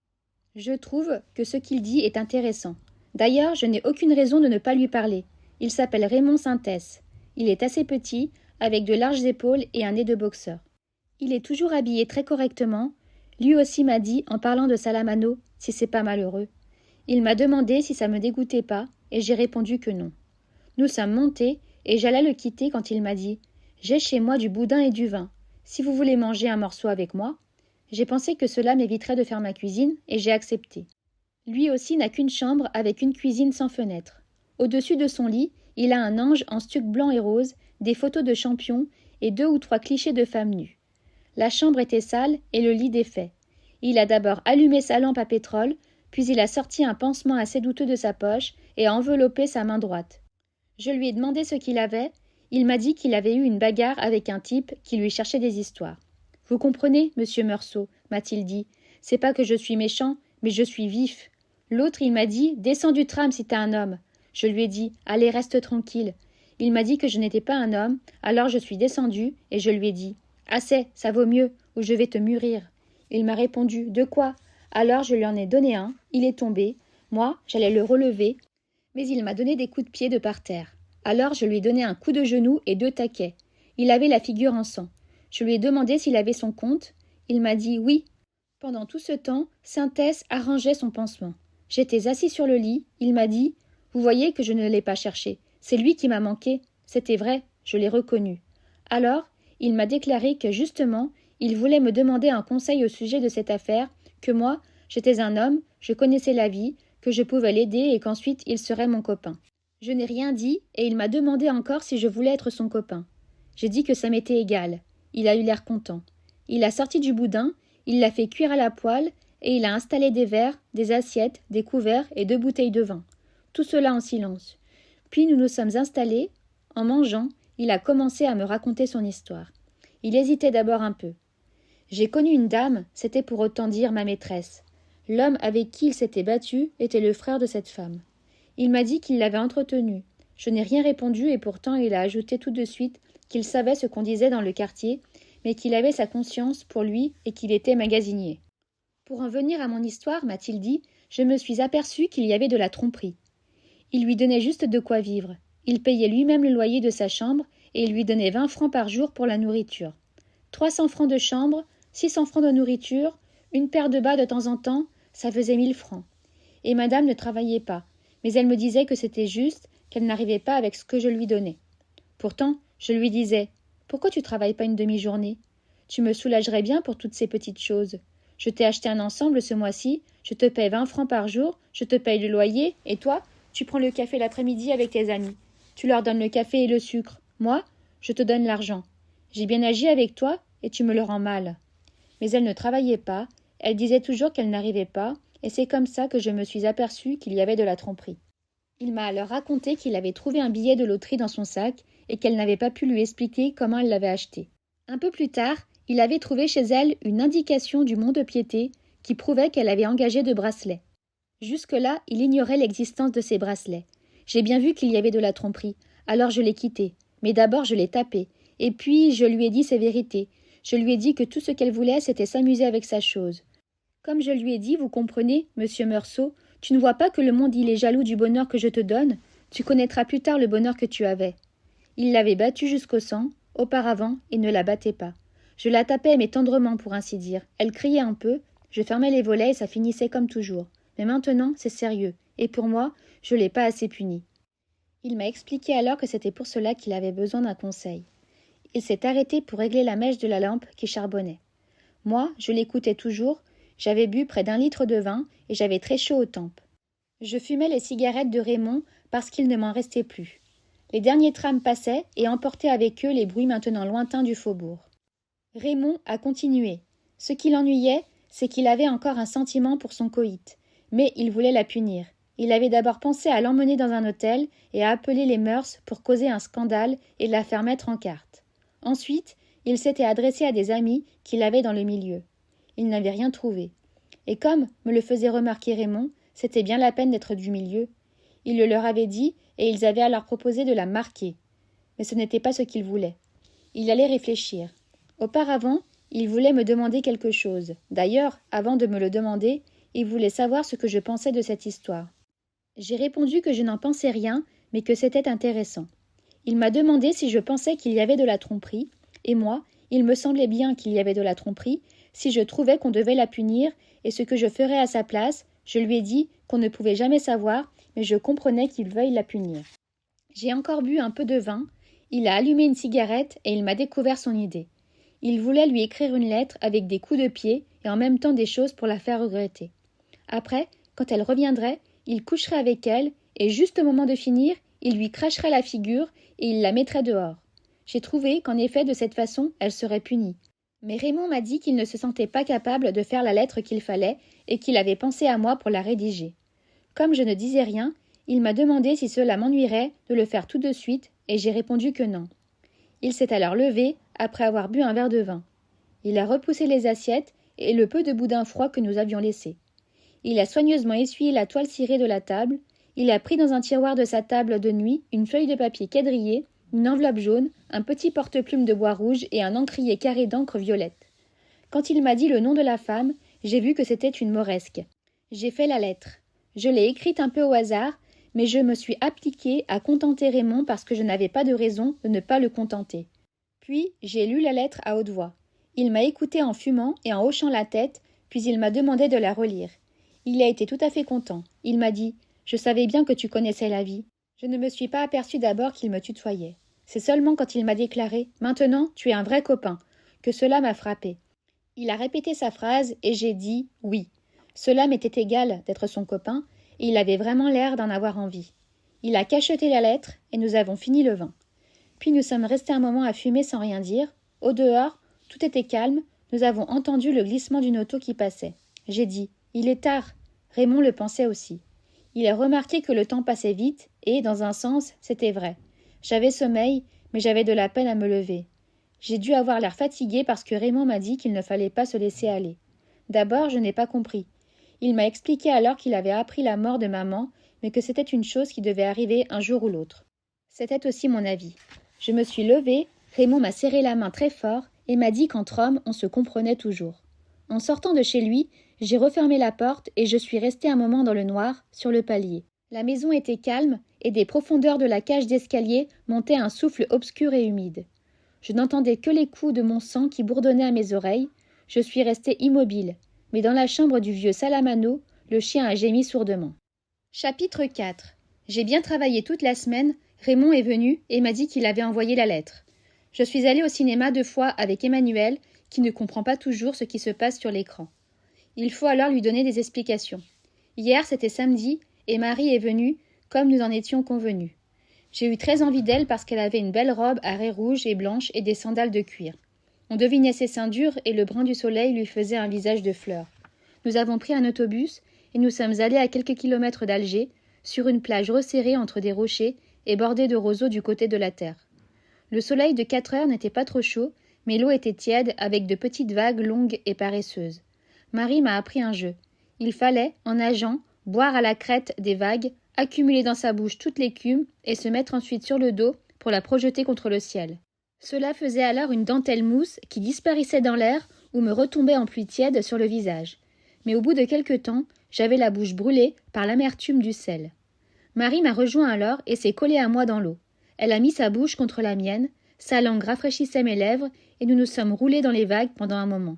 Je trouve que ce qu'il dit est intéressant. D'ailleurs, je n'ai aucune raison de ne pas lui parler. Il s'appelle Raymond Sintès. Il est assez petit, avec de larges épaules et un nez de boxeur. Il est toujours habillé très correctement. Lui aussi m'a dit, en parlant de Salamano, si c'est pas malheureux. Il m'a demandé si ça me dégoûtait pas, et j'ai répondu que non. Nous sommes montés, et j'allais le quitter quand il m'a dit « J'ai chez moi du boudin et du vin. Si vous voulez manger un morceau avec moi ?» J'ai pensé que cela m'éviterait de faire ma cuisine, et j'ai accepté. Lui aussi n'a qu'une chambre avec une cuisine sans fenêtre. Au-dessus de son lit, il a un ange en stuc blanc et rose, des photos de champions et 2 ou 3 clichés de femmes nues. La chambre était sale et le lit défait. Il a d'abord allumé sa lampe à pétrole, puis il a sorti un pansement assez douteux de sa poche et a enveloppé sa main droite. Je lui ai demandé ce qu'il avait. Il m'a dit qu'il avait eu une bagarre avec un type qui lui cherchait des histoires. « Vous comprenez, monsieur Meursault, m'a-t-il dit. C'est pas que je suis méchant, mais je suis vif. L'autre, il m'a dit « Descends du tram si t'es un homme ». Je lui ai dit « Allez, reste tranquille ». Il m'a dit que je n'étais pas un homme, alors je suis descendue et je lui ai dit « Assez, ça vaut mieux, ou je vais te mûrir ». Il m'a répondu « De quoi ?» Alors je lui en ai donné un, il est tombé. Moi, j'allais le relever, mais il m'a donné des coups de pied de par terre. Alors je lui ai donné un coup de genou et 2 taquets. Il avait la figure en sang. Je lui ai demandé s'il avait son compte. Il m'a dit oui. Pendant tout ce temps, Sintès arrangeait son pansement. J'étais assis sur le lit. Il m'a dit « Vous voyez que je ne l'ai pas cherché. C'est lui qui m'a manqué. C'était vrai, je l'ai reconnu. » Alors, il m'a déclaré que justement, il voulait me demander un conseil au sujet de cette affaire, que moi, j'étais un homme, je connaissais la vie, que je pouvais l'aider et qu'ensuite il serait mon copain. Je n'ai rien dit et il m'a demandé encore si je voulais être son copain. J'ai dit que ça m'était égal. Il a eu l'air content. Il a sorti du boudin, il l'a fait cuire à la poêle et il a installé des verres, des assiettes, des couverts et 2 bouteilles de vin. Tout cela en silence. Puis nous nous sommes installés. En mangeant, il a commencé à me raconter son histoire. Il hésitait d'abord un peu. J'ai connu une dame, c'était pour autant dire ma maîtresse. L'homme avec qui il s'était battu était le frère de cette femme. Il m'a dit qu'il l'avait entretenue. Je n'ai rien répondu et pourtant il a ajouté tout de suite qu'il savait ce qu'on disait dans le quartier, mais qu'il avait sa conscience pour lui et qu'il était magasinier. Pour en venir à mon histoire, m'a-t-il dit, je me suis aperçu qu'il y avait de la tromperie. Il lui donnait juste de quoi vivre. Il payait lui-même le loyer de sa chambre et il lui donnait 20 francs par jour pour la nourriture. 300 francs de chambre, 600 francs de nourriture, une paire de bas de temps en temps, ça faisait 1000 francs. Et madame ne travaillait pas, mais elle me disait que c'était juste, qu'elle n'arrivait pas avec ce que je lui donnais. Pourtant, je lui disais « Pourquoi tu travailles pas une demi-journée ? Tu me soulagerais bien pour toutes ces petites choses. Je t'ai acheté un ensemble ce mois-ci, je te paye 20 francs par jour, je te paye le loyer, et toi, tu prends le café l'après-midi avec tes amis. Tu leur donnes le café et le sucre. Moi, je te donne l'argent. J'ai bien agi avec toi, et tu me le rends mal. » Mais elle ne travaillait pas, elle disait toujours qu'elle n'arrivait pas, et c'est comme ça que je me suis aperçue qu'il y avait de la tromperie. Il m'a alors raconté qu'il avait trouvé un billet de loterie dans son sac et qu'elle n'avait pas pu lui expliquer comment elle l'avait acheté. Un peu plus tard, il avait trouvé chez elle une indication du mont-de-piété qui prouvait qu'elle avait engagé de bracelets. Jusque-là, il ignorait l'existence de ces bracelets. J'ai bien vu qu'il y avait de la tromperie, alors je l'ai quitté. Mais d'abord je l'ai tapé, et puis je lui ai dit ses vérités. Je lui ai dit que tout ce qu'elle voulait, c'était s'amuser avec sa chose. Comme je lui ai dit, vous comprenez, monsieur Meursault, Tu ne vois pas que le monde il est jaloux du bonheur que je te donne? Tu connaîtras plus tard le bonheur que tu avais. » Il l'avait battue jusqu'au sang. Auparavant, il ne la battait pas. Je la tapais, mais tendrement, pour ainsi dire. Elle criait un peu. Je fermais les volets et ça finissait comme toujours. Mais maintenant, c'est sérieux. Et pour moi, je l'ai pas assez puni. Il m'a expliqué alors que c'était pour cela qu'il avait besoin d'un conseil. Il s'est arrêté pour régler la mèche de la lampe qui charbonnait. Moi, je l'écoutais toujours. J'avais bu près d'1 litre de vin et j'avais très chaud aux tempes. Je fumais les cigarettes de Raymond parce qu'il ne m'en restait plus. Les derniers trams passaient et emportaient avec eux les bruits maintenant lointains du faubourg. Raymond a continué. Ce qui l'ennuyait, c'est qu'il avait encore un sentiment pour son coït. Mais il voulait la punir. Il avait d'abord pensé à l'emmener dans un hôtel et à appeler les mœurs pour causer un scandale et la faire mettre en carte. Ensuite, il s'était adressé à des amis qu'il avait dans le milieu. Il n'avait rien trouvé. Et comme me le faisait remarquer Raymond, c'était bien la peine d'être du milieu. Il le leur avait dit et ils avaient alors proposé de la marquer. Mais ce n'était pas ce qu'il voulait. Il allait réfléchir. Auparavant, il voulait me demander quelque chose. D'ailleurs, avant de me le demander, il voulait savoir ce que je pensais de cette histoire. J'ai répondu que je n'en pensais rien, mais que c'était intéressant. Il m'a demandé si je pensais qu'il y avait de la tromperie, et moi, il me semblait bien qu'il y avait de la tromperie, si je trouvais qu'on devait la punir, et ce que je ferais à sa place, je lui ai dit qu'on ne pouvait jamais savoir, mais je comprenais qu'il veuille la punir. J'ai encore bu un peu de vin, il a allumé une cigarette et il m'a découvert son idée. Il voulait lui écrire une lettre avec des coups de pied et en même temps des choses pour la faire regretter. Après, quand elle reviendrait, il coucherait avec elle et juste au moment de finir, il lui cracherait la figure et il la mettrait dehors. J'ai trouvé qu'en effet, de cette façon, elle serait punie. Mais Raymond m'a dit qu'il ne se sentait pas capable de faire la lettre qu'il fallait et qu'il avait pensé à moi pour la rédiger. Comme je ne disais rien, il m'a demandé si cela m'ennuierait de le faire tout de suite et j'ai répondu que non. Il s'est alors levé après avoir bu un verre de vin. Il a repoussé les assiettes et le peu de boudin froid que nous avions laissé. Il a soigneusement essuyé la toile cirée de la table. Il a pris dans un tiroir de sa table de nuit une feuille de papier quadrillé, une enveloppe jaune, un petit porte-plume de bois rouge et un encrier carré d'encre violette. Quand il m'a dit le nom de la femme, j'ai vu que c'était une Mauresque. J'ai fait la lettre. Je l'ai écrite un peu au hasard, mais je me suis appliquée à contenter Raymond parce que je n'avais pas de raison de ne pas le contenter. Puis j'ai lu la lettre à haute voix. Il m'a écoutée en fumant et en hochant la tête, puis il m'a demandé de la relire. Il a été tout à fait content. Il m'a dit « Je savais bien que tu connaissais la vie. » Je ne me suis pas aperçue d'abord qu'il me tutoyait. C'est seulement quand il m'a déclaré « Maintenant, tu es un vrai copain » que cela m'a frappé. Il a répété sa phrase et j'ai dit « Oui ». Cela m'était égal d'être son copain, et il avait vraiment l'air d'en avoir envie. Il a cacheté la lettre, et nous avons fini le vin. Puis nous sommes restés un moment à fumer sans rien dire. Au dehors, tout était calme, nous avons entendu le glissement d'une auto qui passait. J'ai dit « Il est tard ». Raymond le pensait aussi. Il a remarqué que le temps passait vite, et, dans un sens, c'était vrai. J'avais sommeil, mais j'avais de la peine à me lever. J'ai dû avoir l'air fatigué parce que Raymond m'a dit qu'il ne fallait pas se laisser aller. D'abord, je n'ai pas compris. Il m'a expliqué alors qu'il avait appris la mort de maman, mais que c'était une chose qui devait arriver un jour ou l'autre. C'était aussi mon avis. Je me suis levée, Raymond m'a serré la main très fort et m'a dit qu'entre hommes, on se comprenait toujours. En sortant de chez lui, j'ai refermé la porte et je suis restée un moment dans le noir, sur le palier. La maison était calme et des profondeurs de la cage d'escalier montait un souffle obscur et humide. Je n'entendais que les coups de mon sang qui bourdonnaient à mes oreilles. Je suis restée immobile. Mais dans la chambre du vieux Salamano, le chien a gémi sourdement. Chapitre 4. J'ai bien travaillé toute la semaine. Raymond est venu et m'a dit qu'il avait envoyé la lettre. Je suis allée au cinéma 2 fois avec Emmanuel, qui ne comprend pas toujours ce qui se passe sur l'écran. Il faut alors lui donner des explications. Hier, c'était samedi, et Marie est venue, comme nous en étions convenus. J'ai eu très envie d'elle parce qu'elle avait une belle robe à raies rouges et blanches et des sandales de cuir. On devinait ses seins durs et le brun du soleil lui faisait un visage de fleurs. Nous avons pris un autobus et nous sommes allés à quelques kilomètres d'Alger, sur une plage resserrée entre des rochers et bordée de roseaux du côté de la terre. Le soleil de 4 heures n'était pas trop chaud, mais l'eau était tiède avec de petites vagues longues et paresseuses. Marie m'a appris un jeu. Il fallait, en nageant, boire à la crête des vagues, accumuler dans sa bouche toute l'écume et se mettre ensuite sur le dos pour la projeter contre le ciel. Cela faisait alors une dentelle mousse qui disparaissait dans l'air ou me retombait en pluie tiède sur le visage. Mais au bout de quelque temps, J'avais la bouche brûlée par l'amertume du sel. Marie m'a rejoint alors et s'est collée à moi dans l'eau. Elle a mis sa bouche contre la mienne, sa langue rafraîchissait mes lèvres et nous nous sommes roulés dans les vagues pendant un moment.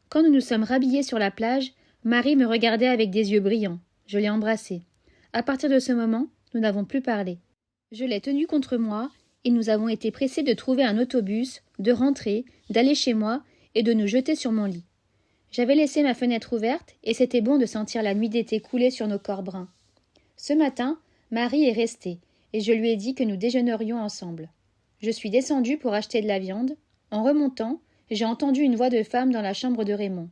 Quand nous nous sommes rhabillés sur la plage, Marie me regardait avec des yeux brillants. Je l'ai embrassée. À partir de ce moment, nous n'avons plus parlé. Je l'ai tenue contre moi et nous avons été pressés de trouver un autobus, de rentrer, d'aller chez moi et de nous jeter sur mon lit. J'avais laissé ma fenêtre ouverte et c'était bon de sentir la nuit d'été couler sur nos corps bruns. Ce matin, Marie est restée et je lui ai dit que nous déjeunerions ensemble. Je suis descendue pour acheter de la viande. En remontant, j'ai entendu une voix de femme dans la chambre de Raymond.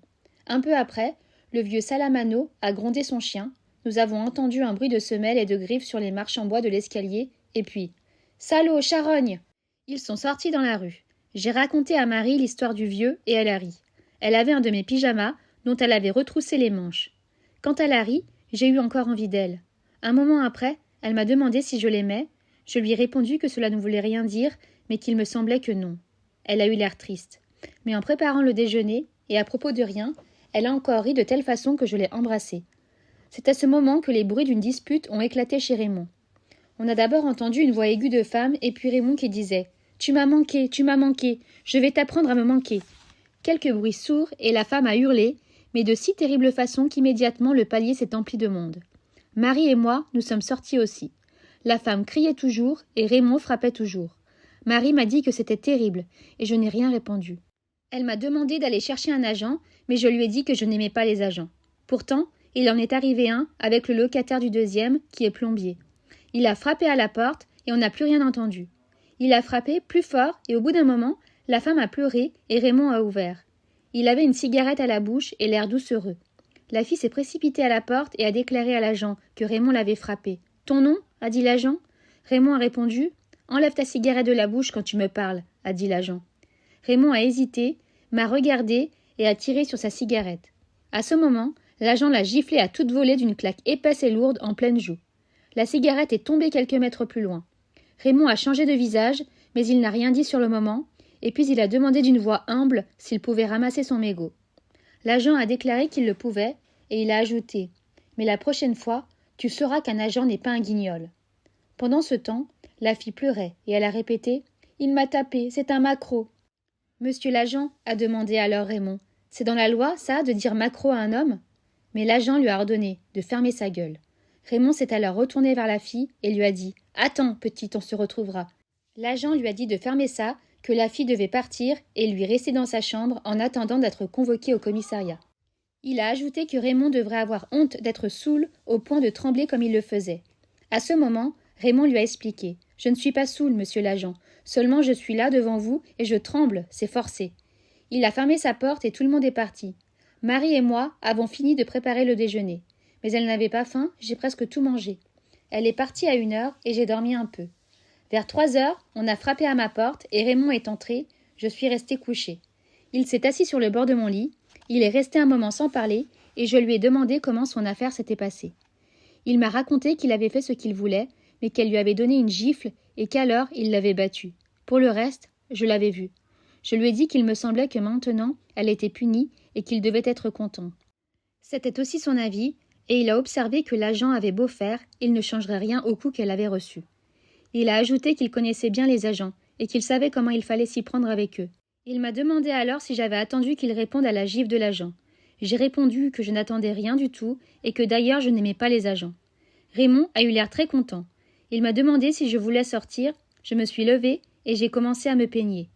Un peu après, le vieux Salamano a grondé son chien. Nous avons entendu un bruit de semelles et de griffes sur les marches en bois de l'escalier, et puis « Salaud, charogne !» Ils sont sortis dans la rue. J'ai raconté à Marie l'histoire du vieux et elle a ri. Elle avait un de mes pyjamas dont elle avait retroussé les manches. Quand elle a ri, j'ai eu encore envie d'elle. Un moment après, elle m'a demandé si je l'aimais. Je lui ai répondu que cela ne voulait rien dire, mais qu'il me semblait que non. Elle a eu l'air triste. Mais en préparant le déjeuner, et à propos de rien, elle a encore ri de telle façon que je l'ai embrassée. C'est à ce moment que les bruits d'une dispute ont éclaté chez Raymond. On a d'abord entendu une voix aiguë de femme et puis Raymond qui disait « Tu m'as manqué, je vais t'apprendre à me manquer ». Quelques bruits sourds et la femme a hurlé, mais de si terrible façon qu'immédiatement le palier s'est empli de monde. Marie et moi, nous sommes sortis aussi. La femme criait toujours et Raymond frappait toujours. Marie m'a dit que c'était terrible et je n'ai rien répondu. Elle m'a demandé d'aller chercher un agent, mais je lui ai dit que je n'aimais pas les agents. Pourtant, il en est arrivé un avec le locataire du deuxième, qui est plombier. Il a frappé à la porte et on n'a plus rien entendu. Il a frappé plus fort et au bout d'un moment, la femme a pleuré et Raymond a ouvert. Il avait une cigarette à la bouche et l'air doucereux. La fille s'est précipitée à la porte et a déclaré à l'agent que Raymond l'avait frappé. « Ton nom » a dit l'agent. Raymond a répondu « Enlève ta cigarette de la bouche quand tu me parles » a dit l'agent. Raymond a hésité, m'a regardé et a tiré sur sa cigarette. À ce moment, l'agent l'a giflé à toute volée d'une claque épaisse et lourde en pleine joue. La cigarette est tombée quelques mètres plus loin. Raymond a changé de visage, mais il n'a rien dit sur le moment, et puis il a demandé d'une voix humble s'il pouvait ramasser son mégot. L'agent a déclaré qu'il le pouvait, et il a ajouté « Mais la prochaine fois, tu sauras qu'un agent n'est pas un guignol. » Pendant ce temps, la fille pleurait, et elle a répété « Il m'a tapé, c'est un maquereau. » « Monsieur l'agent, » a demandé alors Raymond, « c'est dans la loi, ça, de dire maquereau à un homme ?» Mais l'agent lui a ordonné de fermer sa gueule. Raymond s'est alors retourné vers la fille et lui a dit « Attends, petite, on se retrouvera. » L'agent lui a dit de fermer ça, que la fille devait partir et lui rester dans sa chambre en attendant d'être convoqué au commissariat. Il a ajouté que Raymond devrait avoir honte d'être saoul au point de trembler comme il le faisait. À ce moment, Raymond lui a expliqué « Je ne suis pas saoul, monsieur l'agent. Seulement je suis là devant vous et je tremble, c'est forcé. » Il a fermé sa porte et tout le monde est parti. Marie et moi avons fini de préparer le déjeuner. Mais elle n'avait pas faim, j'ai presque tout mangé. Elle est partie à 1h et j'ai dormi un peu. Vers 3h, on a frappé à ma porte et Raymond est entré. Je suis restée couchée. Il s'est assis sur le bord de mon lit. Il est resté un moment sans parler et je lui ai demandé comment son affaire s'était passée. Il m'a raconté qu'il avait fait ce qu'il voulait, mais qu'elle lui avait donné une gifle et qu'alors il l'avait battue. Pour le reste, je l'avais vu. Je lui ai dit qu'il me semblait que maintenant, elle était punie et qu'il devait être content. C'était aussi son avis, et il a observé que l'agent avait beau faire, il ne changerait rien au coup qu'elle avait reçu. Il a ajouté qu'il connaissait bien les agents, et qu'il savait comment il fallait s'y prendre avec eux. Il m'a demandé alors si j'avais attendu qu'il réponde à la gifle de l'agent. J'ai répondu que je n'attendais rien du tout, et que d'ailleurs je n'aimais pas les agents. Raymond a eu l'air très content. Il m'a demandé si je voulais sortir, je me suis levée, et j'ai commencé à me peigner.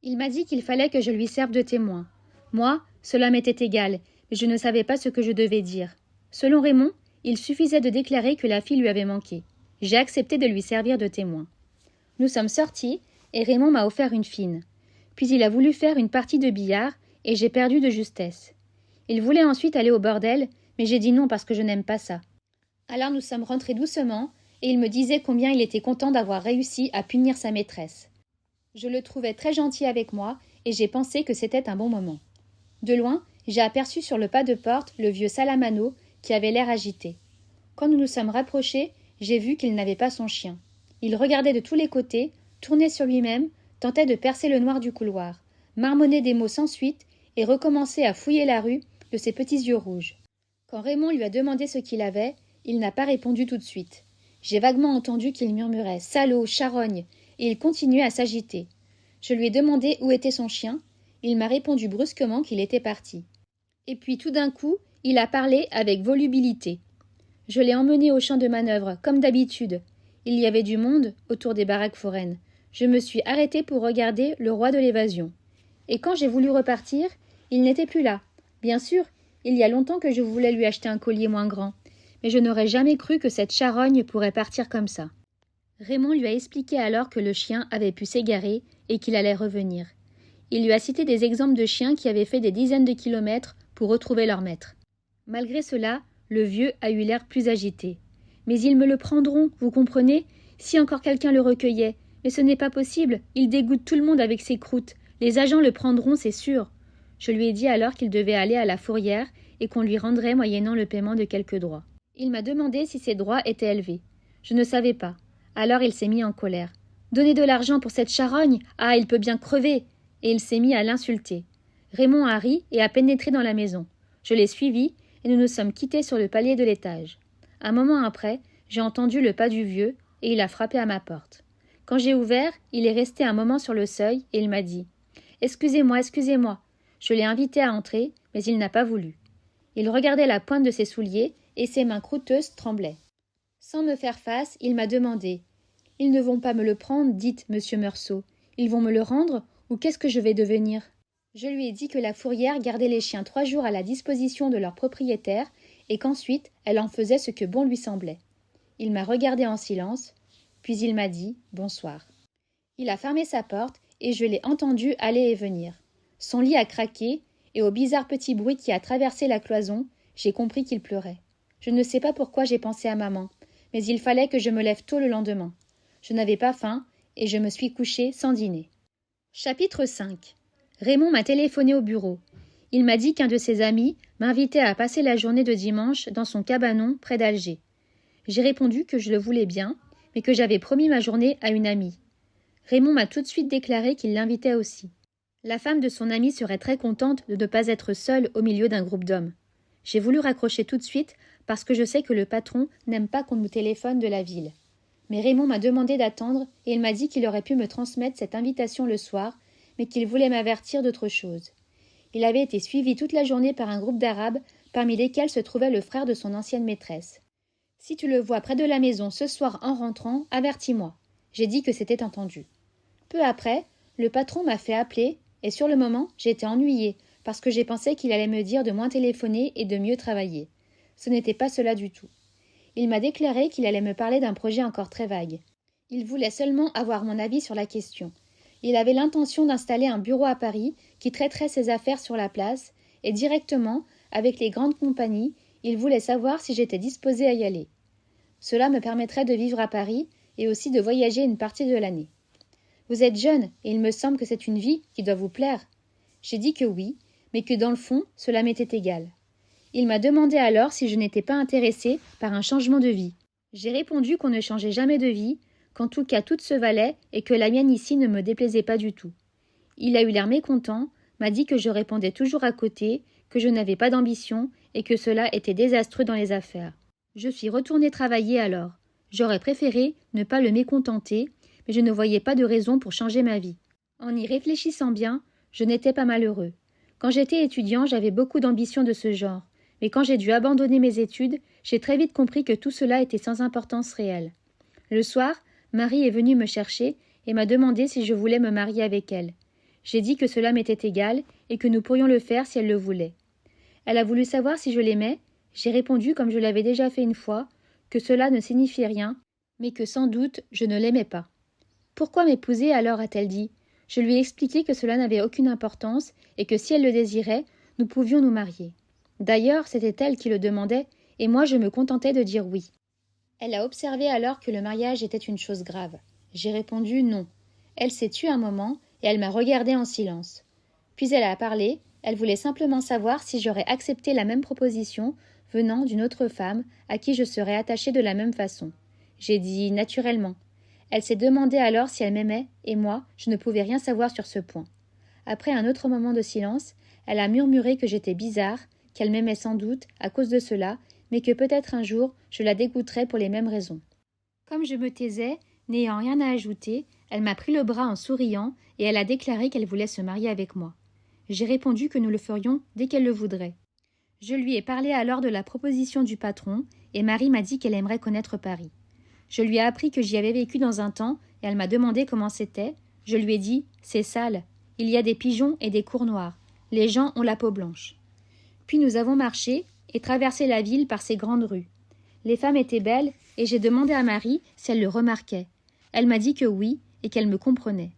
Il m'a dit qu'il fallait que je lui serve de témoin. Moi, cela m'était égal, mais je ne savais pas ce que je devais dire. Selon Raymond, il suffisait de déclarer que la fille lui avait manqué. J'ai accepté de lui servir de témoin. Nous sommes sortis, et Raymond m'a offert une fine. Puis il a voulu faire une partie de billard, et j'ai perdu de justesse. Il voulait ensuite aller au bordel, mais j'ai dit non parce que je n'aime pas ça. Alors nous sommes rentrés doucement, et il me disait combien il était content d'avoir réussi à punir sa maîtresse. Je le trouvais très gentil avec moi, et j'ai pensé que c'était un bon moment. De loin, j'ai aperçu sur le pas de porte le vieux Salamano, qui avait l'air agité. Quand nous nous sommes rapprochés, j'ai vu qu'il n'avait pas son chien. Il regardait de tous les côtés, tournait sur lui-même, tentait de percer le noir du couloir, marmonnait des mots sans suite et recommençait à fouiller la rue de ses petits yeux rouges. Quand Raymond lui a demandé ce qu'il avait, il n'a pas répondu tout de suite. J'ai vaguement entendu qu'il murmurait « Salaud, charogne !» et il continuait à s'agiter. Je lui ai demandé où était son chien. Il m'a répondu brusquement qu'il était parti. Et puis tout d'un coup, il a parlé avec volubilité. Je l'ai emmené au champ de manœuvre, comme d'habitude. Il y avait du monde autour des baraques foraines. Je me suis arrêtée pour regarder le roi de l'évasion. Et quand j'ai voulu repartir, il n'était plus là. Bien sûr, il y a longtemps que je voulais lui acheter un collier moins grand. Mais je n'aurais jamais cru que cette charogne pourrait partir comme ça. Raymond lui a expliqué alors que le chien avait pu s'égarer et qu'il allait revenir. Il lui a cité des exemples de chiens qui avaient fait des dizaines de kilomètres pour retrouver leur maître. Malgré cela, le vieux a eu l'air plus agité. « Mais ils me le prendront, vous comprenez ? Si encore quelqu'un le recueillait. Mais ce n'est pas possible, il dégoûte tout le monde avec ses croûtes. Les agents le prendront, c'est sûr. » Je lui ai dit alors qu'il devait aller à la fourrière et qu'on lui rendrait moyennant le paiement de quelques droits. Il m'a demandé si ces droits étaient élevés. Je ne savais pas. Alors il s'est mis en colère. « Donnez de l'argent pour cette charogne ? Ah, il peut bien crever !» Et il s'est mis à l'insulter. Raymond a ri et a pénétré dans la maison. Je l'ai suivi et nous nous sommes quittés sur le palier de l'étage. Un moment après, j'ai entendu le pas du vieux et il a frappé à ma porte. Quand j'ai ouvert, il est resté un moment sur le seuil et il m'a dit « Excusez-moi, excusez-moi ». Je l'ai invité à entrer, mais il n'a pas voulu. Il regardait la pointe de ses souliers et ses mains croûteuses tremblaient. Sans me faire face, il m'a demandé « Ils ne vont pas me le prendre, dites, monsieur Meursault. Ils vont me le rendre ou qu'est-ce que je vais devenir ?» Je lui ai dit que la fourrière gardait les chiens 3 jours à la disposition de leur propriétaire et qu'ensuite elle en faisait ce que bon lui semblait. Il m'a regardé en silence, puis il m'a dit « Bonsoir ». Il a fermé sa porte et je l'ai entendu aller et venir. Son lit a craqué et au bizarre petit bruit qui a traversé la cloison, j'ai compris qu'il pleurait. Je ne sais pas pourquoi j'ai pensé à maman, mais il fallait que je me lève tôt le lendemain. Je n'avais pas faim et je me suis couchée sans dîner. Chapitre 5. Raymond m'a téléphoné au bureau. Il m'a dit qu'un de ses amis m'invitait à passer la journée de dimanche dans son cabanon près d'Alger. J'ai répondu que je le voulais bien, mais que j'avais promis ma journée à une amie. Raymond m'a tout de suite déclaré qu'il l'invitait aussi. La femme de son ami serait très contente de ne pas être seule au milieu d'un groupe d'hommes. J'ai voulu raccrocher tout de suite parce que je sais que le patron n'aime pas qu'on nous téléphone de la ville. Mais Raymond m'a demandé d'attendre et il m'a dit qu'il aurait pu me transmettre cette invitation le soir, mais qu'il voulait m'avertir d'autre chose. Il avait été suivi toute la journée par un groupe d'Arabes, parmi lesquels se trouvait le frère de son ancienne maîtresse. « Si tu le vois près de la maison ce soir en rentrant, avertis-moi. » J'ai dit que c'était entendu. Peu après, le patron m'a fait appeler et sur le moment, j'ai été ennuyée parce que j'ai pensé qu'il allait me dire de moins téléphoner et de mieux travailler. Ce n'était pas cela du tout. Il m'a déclaré qu'il allait me parler d'un projet encore très vague. Il voulait seulement avoir mon avis sur la question. Il avait l'intention d'installer un bureau à Paris qui traiterait ses affaires sur la place et directement, avec les grandes compagnies, il voulait savoir si j'étais disposée à y aller. Cela me permettrait de vivre à Paris et aussi de voyager une partie de l'année. Vous êtes jeune et il me semble que c'est une vie qui doit vous plaire. J'ai dit que oui, mais que dans le fond, cela m'était égal. Il m'a demandé alors si je n'étais pas intéressée par un changement de vie. J'ai répondu qu'on ne changeait jamais de vie, qu'en tout cas toute se valait et que la mienne ici ne me déplaisait pas du tout. Il a eu l'air mécontent, m'a dit que je répondais toujours à côté, que je n'avais pas d'ambition et que cela était désastreux dans les affaires. Je suis retournée travailler alors. J'aurais préféré ne pas le mécontenter, mais je ne voyais pas de raison pour changer ma vie. En y réfléchissant bien, je n'étais pas malheureux. Quand j'étais étudiant, j'avais beaucoup d'ambition de ce genre, mais quand j'ai dû abandonner mes études, j'ai très vite compris que tout cela était sans importance réelle. Le soir, Marie est venue me chercher et m'a demandé si je voulais me marier avec elle. J'ai dit que cela m'était égal et que nous pourrions le faire si elle le voulait. Elle a voulu savoir si je l'aimais. J'ai répondu, comme je l'avais déjà fait une fois, que cela ne signifiait rien, mais que sans doute je ne l'aimais pas. « Pourquoi m'épouser alors ?» a-t-elle dit. Je lui ai expliqué que cela n'avait aucune importance et que si elle le désirait, nous pouvions nous marier. D'ailleurs, c'était elle qui le demandait, et moi je me contentais de dire oui. Elle a observé alors que le mariage était une chose grave. J'ai répondu non. Elle s'est tue un moment et elle m'a regardé en silence. Puis elle a parlé, elle voulait simplement savoir si j'aurais accepté la même proposition venant d'une autre femme à qui je serais attachée de la même façon. J'ai dit naturellement. Elle s'est demandé alors si elle m'aimait, et moi, je ne pouvais rien savoir sur ce point. Après un autre moment de silence, elle a murmuré que j'étais bizarre, qu'elle m'aimait sans doute à cause de cela, mais que peut-être un jour je la dégoûterais pour les mêmes raisons. Comme je me taisais, n'ayant rien à ajouter, elle m'a pris le bras en souriant et elle a déclaré qu'elle voulait se marier avec moi. J'ai répondu que nous le ferions dès qu'elle le voudrait. Je lui ai parlé alors de la proposition du patron et Marie m'a dit qu'elle aimerait connaître Paris. Je lui ai appris que j'y avais vécu dans un temps et elle m'a demandé comment c'était. Je lui ai dit « C'est sale. Il y a des pigeons et des cours noirs. Les gens ont la peau blanche. » Puis nous avons marché et traversé la ville par ses grandes rues. Les femmes étaient belles et j'ai demandé à Marie si elle le remarquait. Elle m'a dit que oui et qu'elle me comprenait.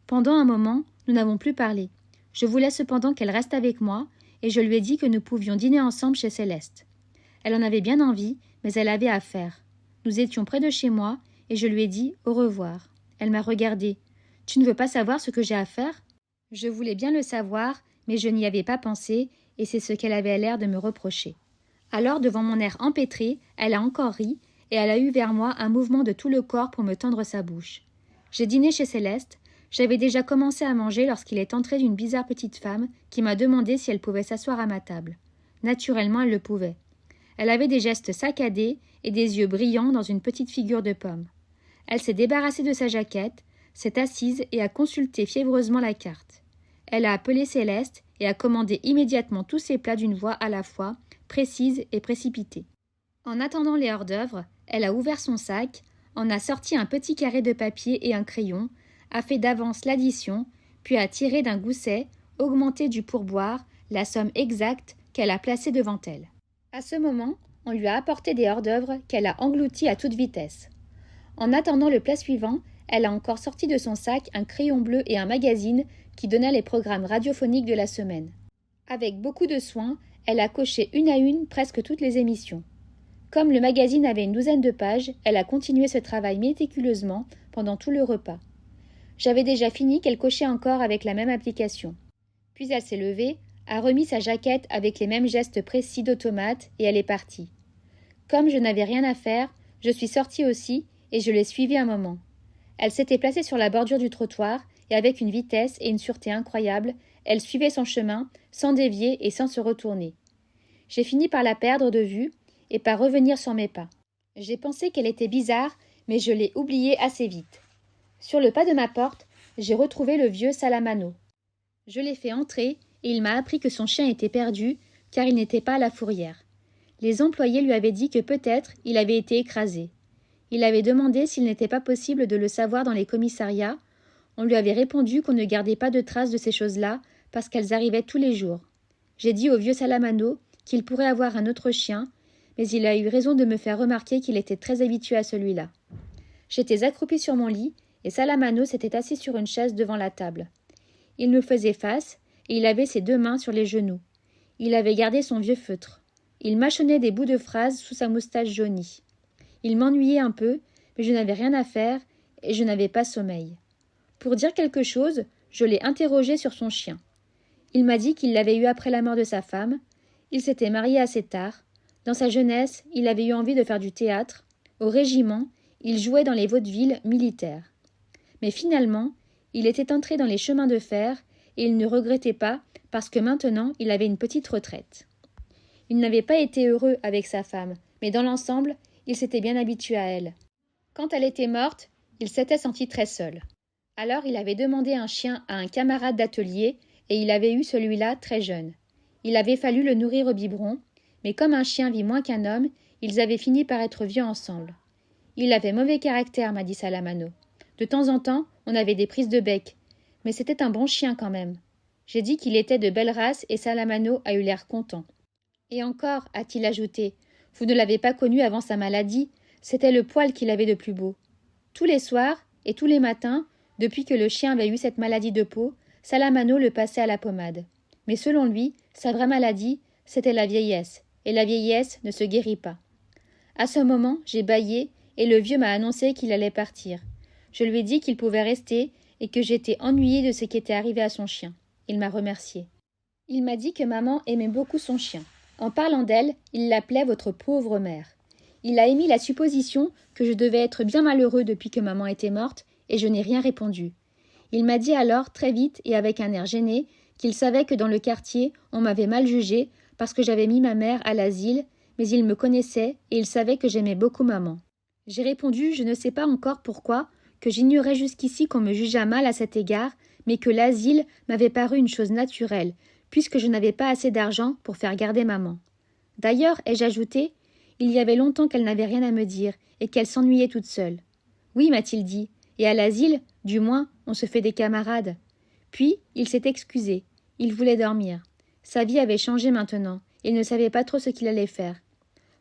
Pendant un moment, nous n'avons plus parlé. Je voulais cependant qu'elle reste avec moi et je lui ai dit que nous pouvions dîner ensemble chez Céleste. Elle en avait bien envie, mais elle avait à faire. Nous étions près de chez moi et je lui ai dit au revoir. Elle m'a regardée. « Tu ne veux pas savoir ce que j'ai à faire ?» Je voulais bien le savoir, mais je n'y avais pas pensé et c'est ce qu'elle avait l'air de me reprocher. Alors, devant mon air empêtré, elle a encore ri et elle a eu vers moi un mouvement de tout le corps pour me tendre sa bouche. J'ai dîné chez Céleste. J'avais déjà commencé à manger lorsqu'il est entré une bizarre petite femme qui m'a demandé si elle pouvait s'asseoir à ma table. Naturellement, elle le pouvait. Elle avait des gestes saccadés et des yeux brillants dans une petite figure de pomme. Elle s'est débarrassée de sa jaquette, s'est assise et a consulté fiévreusement la carte. Elle a appelé Céleste et a commandé immédiatement tous ses plats d'une voix à la fois précise et précipitée. En attendant les hors-d'œuvre, elle a ouvert son sac, en a sorti un petit carré de papier et un crayon, a fait d'avance l'addition, puis a tiré d'un gousset, augmenté du pourboire, la somme exacte qu'elle a placée devant elle. À ce moment, on lui a apporté des hors-d'œuvre qu'elle a engloutis à toute vitesse. En attendant le plat suivant, elle a encore sorti de son sac un crayon bleu et un magazine qui donnait les programmes radiophoniques de la semaine. Avec beaucoup de soin, elle a coché une à une presque toutes les émissions. Comme le magazine avait une douzaine de pages, elle a continué ce travail méticuleusement pendant tout le repas. J'avais déjà fini qu'elle cochait encore avec la même application. Puis elle s'est levée, a remis sa jaquette avec les mêmes gestes précis d'automate et elle est partie. Comme je n'avais rien à faire, je suis sortie aussi et je l'ai suivie un moment. Elle s'était placée sur la bordure du trottoir et avec une vitesse et une sûreté incroyables, elle suivait son chemin sans dévier et sans se retourner. J'ai fini par la perdre de vue et par revenir sur mes pas. J'ai pensé qu'elle était bizarre, mais je l'ai oubliée assez vite. Sur le pas de ma porte, j'ai retrouvé le vieux Salamano. Je l'ai fait entrer et il m'a appris que son chien était perdu car il n'était pas à la fourrière. Les employés lui avaient dit que peut-être il avait été écrasé. Il avait demandé s'il n'était pas possible de le savoir dans les commissariats. On lui avait répondu qu'on ne gardait pas de traces de ces choses-là parce qu'elles arrivaient tous les jours. J'ai dit au vieux Salamano qu'il pourrait avoir un autre chien, mais il a eu raison de me faire remarquer qu'il était très habitué à celui-là. J'étais accroupie sur mon lit et Salamano s'était assis sur une chaise devant la table. Il me faisait face et il avait ses deux mains sur les genoux. Il avait gardé son vieux feutre. Il mâchonnait des bouts de phrases sous sa moustache jaunie. Il m'ennuyait un peu, mais je n'avais rien à faire et je n'avais pas sommeil. Pour dire quelque chose, je l'ai interrogé sur son chien. Il m'a dit qu'il l'avait eu après la mort de sa femme. Il s'était marié assez tard. Dans sa jeunesse, il avait eu envie de faire du théâtre. Au régiment, il jouait dans les vaudevilles militaires. Mais finalement, il était entré dans les chemins de fer et il ne regrettait pas parce que maintenant il avait une petite retraite. Il n'avait pas été heureux avec sa femme, mais dans l'ensemble, il s'était bien habitué à elle. Quand elle était morte, il s'était senti très seul. Alors il avait demandé un chien à un camarade d'atelier et il avait eu celui-là très jeune. Il avait fallu le nourrir au biberon, mais comme un chien vit moins qu'un homme, ils avaient fini par être vieux ensemble. Il avait mauvais caractère, m'a dit Salamano. De temps en temps, on avait des prises de bec, mais c'était un bon chien quand même. J'ai dit qu'il était de belle race et Salamano a eu l'air content. Et encore, a-t-il ajouté, vous ne l'avez pas connu avant sa maladie, c'était le poil qu'il avait de plus beau. Tous les soirs et tous les matins, depuis que le chien avait eu cette maladie de peau, Salamano le passait à la pommade. Mais selon lui, sa vraie maladie, c'était la vieillesse, et la vieillesse ne se guérit pas. À ce moment, j'ai bâillé et le vieux m'a annoncé qu'il allait partir. Je lui ai dit qu'il pouvait rester et que j'étais ennuyée de ce qui était arrivé à son chien. Il m'a remercié. Il m'a dit que maman aimait beaucoup son chien. En parlant d'elle, il l'appelait votre pauvre mère. Il a émis la supposition que je devais être bien malheureux depuis que maman était morte et je n'ai rien répondu. Il m'a dit alors, très vite et avec un air gêné, qu'il savait que dans le quartier, on m'avait mal jugé parce que j'avais mis ma mère à l'asile, mais il me connaissait et il savait que j'aimais beaucoup maman. J'ai répondu, je ne sais pas encore pourquoi, que j'ignorais jusqu'ici qu'on me jugeât mal à cet égard, mais que l'asile m'avait paru une chose naturelle, puisque je n'avais pas assez d'argent pour faire garder maman. D'ailleurs, ai-je ajouté, il y avait longtemps qu'elle n'avait rien à me dire et qu'elle s'ennuyait toute seule. Oui, m'a-t-il dit, et à l'asile, du moins, on se fait des camarades. Puis, il s'est excusé. Il voulait dormir. Sa vie avait changé maintenant. Il ne savait pas trop ce qu'il allait faire.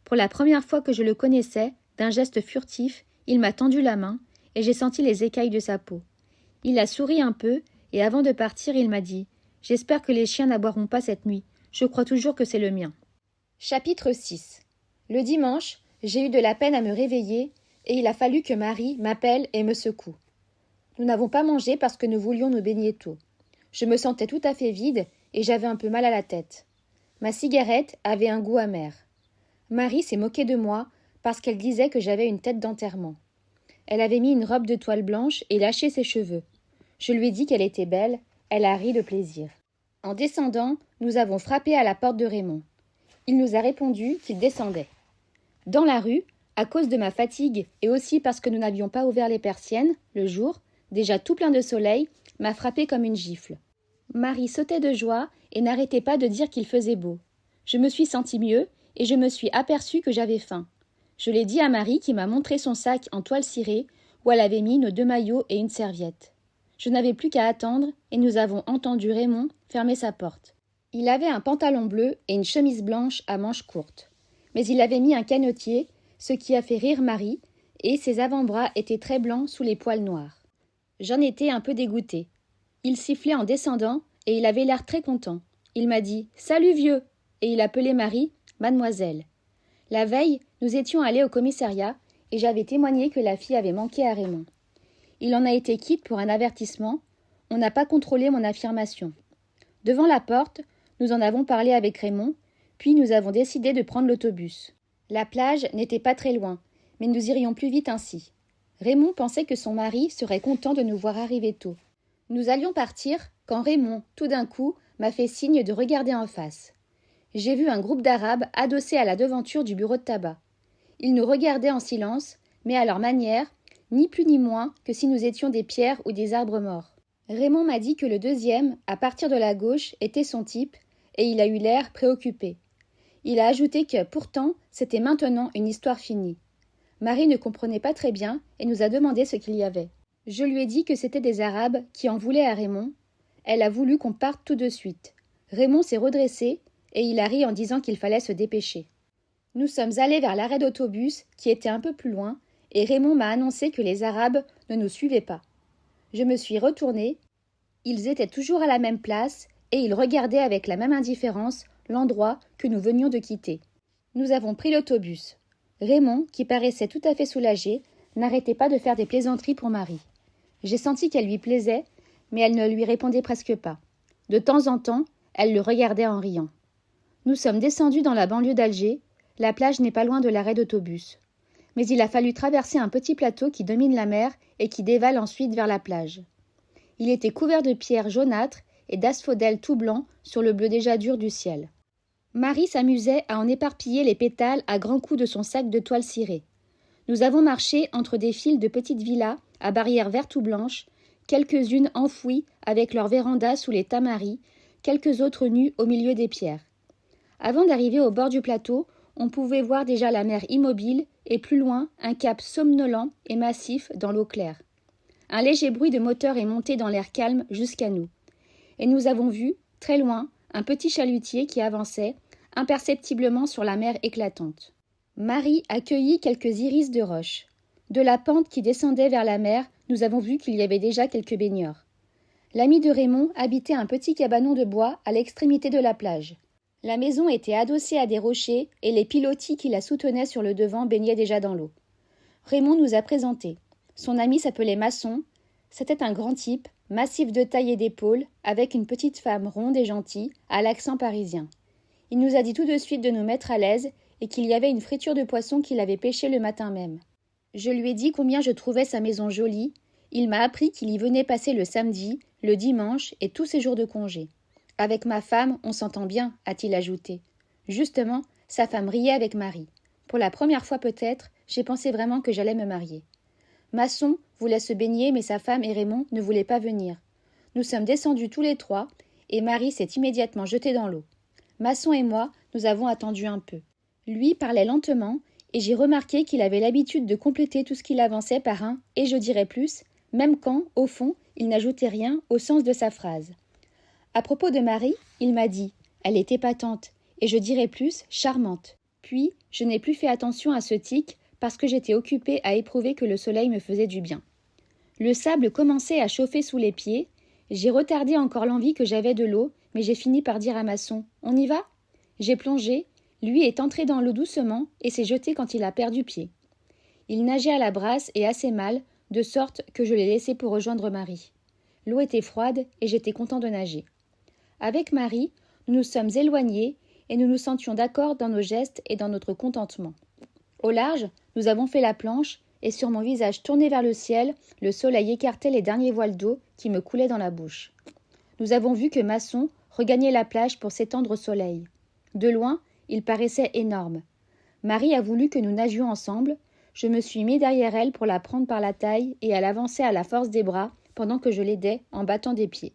Pour la première fois que je le connaissais, d'un geste furtif, il m'a tendu la main et j'ai senti les écailles de sa peau. Il a souri un peu et avant de partir, il m'a dit « J'espère que les chiens n'aboieront pas cette nuit. Je crois toujours que c'est le mien. » Chapitre 6. Le dimanche, j'ai eu de la peine à me réveiller et il a fallu que Marie m'appelle et me secoue. Nous n'avons pas mangé parce que nous voulions nous baigner tôt. Je me sentais tout à fait vide et j'avais un peu mal à la tête. Ma cigarette avait un goût amer. Marie s'est moquée de moi parce qu'elle disait que j'avais une tête d'enterrement. Elle avait mis une robe de toile blanche et lâché ses cheveux. Je lui ai dit qu'elle était belle, elle a ri de plaisir. En descendant, nous avons frappé à la porte de Raymond. Il nous a répondu qu'il descendait. Dans la rue, à cause de ma fatigue et aussi parce que nous n'avions pas ouvert les persiennes, le jour, déjà tout plein de soleil, m'a frappé comme une gifle. Marie sautait de joie et n'arrêtait pas de dire qu'il faisait beau. Je me suis sentie mieux et je me suis aperçue que j'avais faim. Je l'ai dit à Marie qui m'a montré son sac en toile cirée où elle avait mis nos 2 maillots et une serviette. Je n'avais plus qu'à attendre et nous avons entendu Raymond fermer sa porte. Il avait un pantalon bleu et une chemise blanche à manches courtes. Mais il avait mis un canotier, ce qui a fait rire Marie, et ses avant-bras étaient très blancs sous les poils noirs. J'en étais un peu dégoûtée. Il sifflait en descendant et il avait l'air très content. Il m'a dit « Salut vieux !» et il appelait Marie « Mademoiselle ». La veille, nous étions allés au commissariat et j'avais témoigné que la fille avait manqué à Raymond. Il en a été quitte pour un avertissement. On n'a pas contrôlé mon affirmation. Devant la porte, nous en avons parlé avec Raymond, puis nous avons décidé de prendre l'autobus. La plage n'était pas très loin, mais nous irions plus vite ainsi. Raymond pensait que son mari serait content de nous voir arriver tôt. Nous allions partir quand Raymond, tout d'un coup, m'a fait signe de regarder en face. J'ai vu un groupe d'Arabes adossés à la devanture du bureau de tabac. Ils nous regardaient en silence, mais à leur manière, ni plus ni moins que si nous étions des pierres ou des arbres morts. Raymond m'a dit que le deuxième, à partir de la gauche, était son type, et il a eu l'air préoccupé. Il a ajouté que, pourtant, c'était maintenant une histoire finie. Marie ne comprenait pas très bien et nous a demandé ce qu'il y avait. Je lui ai dit que c'était des Arabes qui en voulaient à Raymond. Elle a voulu qu'on parte tout de suite. Raymond s'est redressé et il a ri en disant qu'il fallait se dépêcher. Nous sommes allés vers l'arrêt d'autobus qui était un peu plus loin et Raymond m'a annoncé que les Arabes ne nous suivaient pas. Je me suis retournée. Ils étaient toujours à la même place et ils regardaient avec la même indifférence l'endroit que nous venions de quitter. Nous avons pris l'autobus. Raymond, qui paraissait tout à fait soulagé, n'arrêtait pas de faire des plaisanteries pour Marie. J'ai senti qu'elle lui plaisait, mais elle ne lui répondait presque pas. De temps en temps, elle le regardait en riant. Nous sommes descendus dans la banlieue d'Alger. La plage n'est pas loin de l'arrêt d'autobus. Mais il a fallu traverser un petit plateau qui domine la mer et qui dévale ensuite vers la plage. Il était couvert de pierres jaunâtres et d'asphodèles tout blancs sur le bleu déjà dur du ciel. Marie s'amusait à en éparpiller les pétales à grands coups de son sac de toile cirée. Nous avons marché entre des files de petites villas à barrières vertes ou blanches, quelques-unes enfouies avec leurs vérandas sous les tamaris, quelques autres nues au milieu des pierres. Avant d'arriver au bord du plateau, on pouvait voir déjà la mer immobile et plus loin un cap somnolent et massif dans l'eau claire. Un léger bruit de moteur est monté dans l'air calme jusqu'à nous. Et nous avons vu, très loin, un petit chalutier qui avançait, imperceptiblement sur la mer éclatante. Marie accueillit quelques iris de roche. De la pente qui descendait vers la mer, nous avons vu qu'il y avait déjà quelques baigneurs. L'ami de Raymond habitait un petit cabanon de bois à l'extrémité de la plage. La maison était adossée à des rochers et les pilotis qui la soutenaient sur le devant baignaient déjà dans l'eau. Raymond nous a présentés. Son ami s'appelait Masson. C'était un grand type, massif de taille et d'épaules, avec une petite femme ronde et gentille, à l'accent parisien. Il nous a dit tout de suite de nous mettre à l'aise et qu'il y avait une friture de poisson qu'il avait pêchée le matin même. Je lui ai dit combien je trouvais sa maison jolie. Il m'a appris qu'il y venait passer le samedi, le dimanche et tous ses jours de congé. Avec ma femme, on s'entend bien, a-t-il ajouté. Justement, sa femme riait avec Marie. Pour la première fois peut-être, j'ai pensé vraiment que j'allais me marier. Masson voulait se baigner, mais sa femme et Raymond ne voulaient pas venir. Nous sommes descendus tous les trois, et Marie s'est immédiatement jetée dans l'eau. Masson et moi, nous avons attendu un peu. Lui parlait lentement, et j'ai remarqué qu'il avait l'habitude de compléter tout ce qu'il avançait par un « et je dirais plus », même quand, au fond, il n'ajoutait rien au sens de sa phrase. À propos de Marie, il m'a dit « elle est épatante », et je dirais plus « charmante ». Puis, je n'ai plus fait attention à ce tic parce que j'étais occupée à éprouver que le soleil me faisait du bien. Le sable commençait à chauffer sous les pieds. J'ai retardé encore l'envie que j'avais de l'eau, mais j'ai fini par dire à Masson « on y va ?» J'ai plongé, lui est entré dans l'eau doucement et s'est jeté quand il a perdu pied. Il nageait à la brasse et assez mal, de sorte que je l'ai laissé pour rejoindre Marie. L'eau était froide et j'étais content de nager. Avec Marie, nous nous sommes éloignés et nous nous sentions d'accord dans nos gestes et dans notre contentement. Au large, nous avons fait la planche et sur mon visage tourné vers le ciel, le soleil écartait les derniers voiles d'eau qui me coulaient dans la bouche. Nous avons vu que Masson regagnait la plage pour s'étendre au soleil. De loin, il paraissait énorme. Marie a voulu que nous nagions ensemble. Je me suis mis derrière elle pour la prendre par la taille et à l'avancer à la force des bras pendant que je l'aidais en battant des pieds.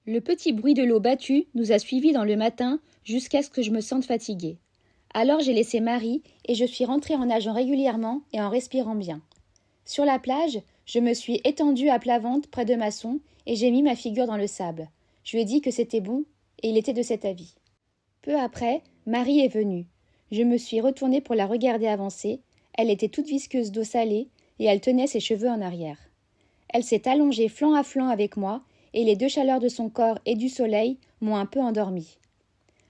Le petit bruit de l'eau battue nous a suivis dans le matin jusqu'à ce que je me sente fatiguée. Alors j'ai laissé Marie et je suis rentrée en nageant régulièrement et en respirant bien. Sur la plage, je me suis étendue à plat ventre près de Masson et j'ai mis ma figure dans le sable. Je lui ai dit que c'était bon et il était de cet avis. Peu après, Marie est venue. Je me suis retournée pour la regarder avancer. Elle était toute visqueuse d'eau salée et elle tenait ses cheveux en arrière. Elle s'est allongée flanc à flanc avec moi et les deux chaleurs de son corps et du soleil m'ont un peu endormie.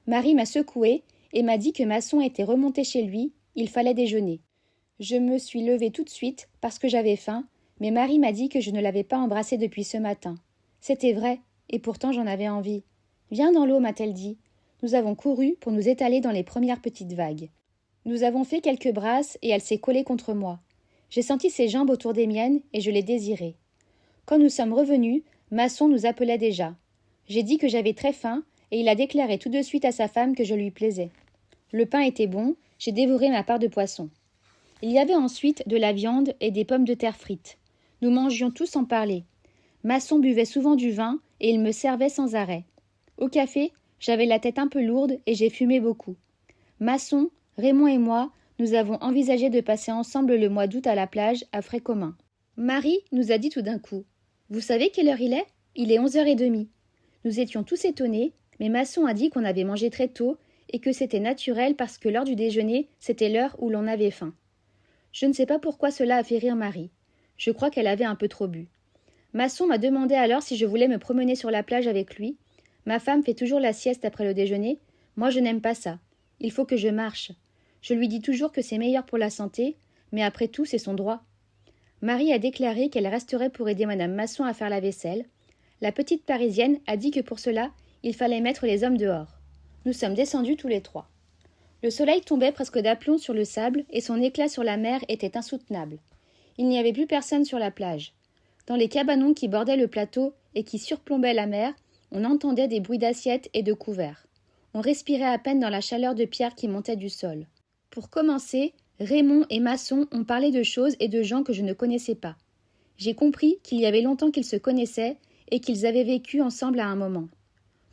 Marie m'a secouée et m'a dit que Masson était remonté chez lui, il fallait déjeuner. Je me suis levée tout de suite parce que j'avais faim, mais Marie m'a dit que je ne l'avais pas embrassé depuis ce matin. C'était vrai, et pourtant j'en avais envie. « Viens dans l'eau » m'a-t-elle dit. Nous avons couru pour nous étaler dans les premières petites vagues. Nous avons fait quelques brasses et elle s'est collée contre moi. J'ai senti ses jambes autour des miennes et je l'ai désirée. Quand nous sommes revenus, Masson nous appelait déjà. J'ai dit que j'avais très faim et il a déclaré tout de suite à sa femme que je lui plaisais. Le pain était bon, j'ai dévoré ma part de poisson. Il y avait ensuite de la viande et des pommes de terre frites. Nous mangions tous sans parler. Masson buvait souvent du vin et il me servait sans arrêt. Au café, j'avais la tête un peu lourde et j'ai fumé beaucoup. Masson, Raymond et moi, nous avons envisagé de passer ensemble le mois d'août à la plage à frais communs. Marie nous a dit tout d'un coup « Vous savez quelle heure il est ? Il est 11h30. » Nous étions tous étonnés, mais Masson a dit qu'on avait mangé très tôt et que c'était naturel parce que l'heure du déjeuner, c'était l'heure où l'on avait faim. Je ne sais pas pourquoi cela a fait rire Marie. Je crois qu'elle avait un peu trop bu. Masson m'a demandé alors si je voulais me promener sur la plage avec lui. Ma femme fait toujours la sieste après le déjeuner. Moi, je n'aime pas ça. Il faut que je marche. Je lui dis toujours que c'est meilleur pour la santé, mais après tout, c'est son droit. Marie a déclaré qu'elle resterait pour aider madame Masson à faire la vaisselle. La petite Parisienne a dit que pour cela, il fallait mettre les hommes dehors. Nous sommes descendus tous les trois. Le soleil tombait presque d'aplomb sur le sable et son éclat sur la mer était insoutenable. Il n'y avait plus personne sur la plage. Dans les cabanons qui bordaient le plateau et qui surplombaient la mer, on entendait des bruits d'assiettes et de couverts. On respirait à peine dans la chaleur de pierre qui montait du sol. Pour commencer, Raymond et Masson ont parlé de choses et de gens que je ne connaissais pas. J'ai compris qu'il y avait longtemps qu'ils se connaissaient et qu'ils avaient vécu ensemble à un moment.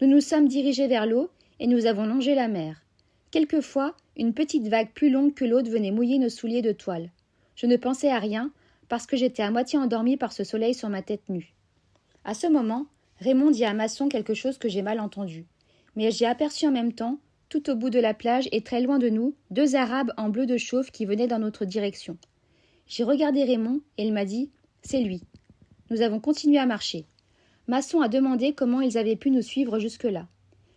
Nous nous sommes dirigés vers l'eau et nous avons longé la mer. Quelquefois, une petite vague plus longue que l'autre venait mouiller nos souliers de toile. Je ne pensais à rien, parce que j'étais à moitié endormie par ce soleil sur ma tête nue. À ce moment, Raymond dit à Masson quelque chose que j'ai mal entendu. Mais j'ai aperçu en même temps, tout au bout de la plage et très loin de nous, deux Arabes en bleu de chauffe qui venaient dans notre direction. J'ai regardé Raymond et il m'a dit « c'est lui ». Nous avons continué à marcher. Masson a demandé comment ils avaient pu nous suivre jusque-là.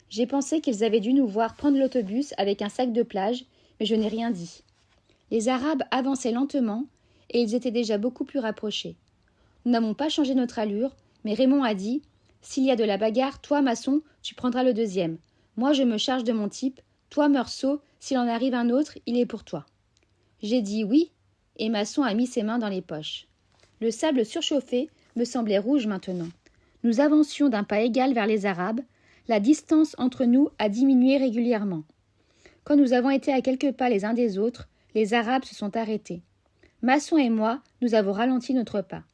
J'ai pensé qu'ils avaient dû nous voir prendre l'autobus avec un sac de plage, mais je n'ai rien dit. Les Arabes avançaient lentement et ils étaient déjà beaucoup plus rapprochés. Nous n'avons pas changé notre allure, mais Raymond a dit « S'il y a de la bagarre, toi, Masson, tu prendras le deuxième. Moi, je me charge de mon type. Toi, Meursault, s'il en arrive un autre, il est pour toi. » J'ai dit « oui » et Masson a mis ses mains dans les poches. Le sable surchauffé me semblait rouge maintenant. Nous avancions d'un pas égal vers les Arabes. La distance entre nous a diminué régulièrement. Quand nous avons été à quelques pas les uns des autres, les Arabes se sont arrêtés. Masson et moi, nous avons ralenti notre pas.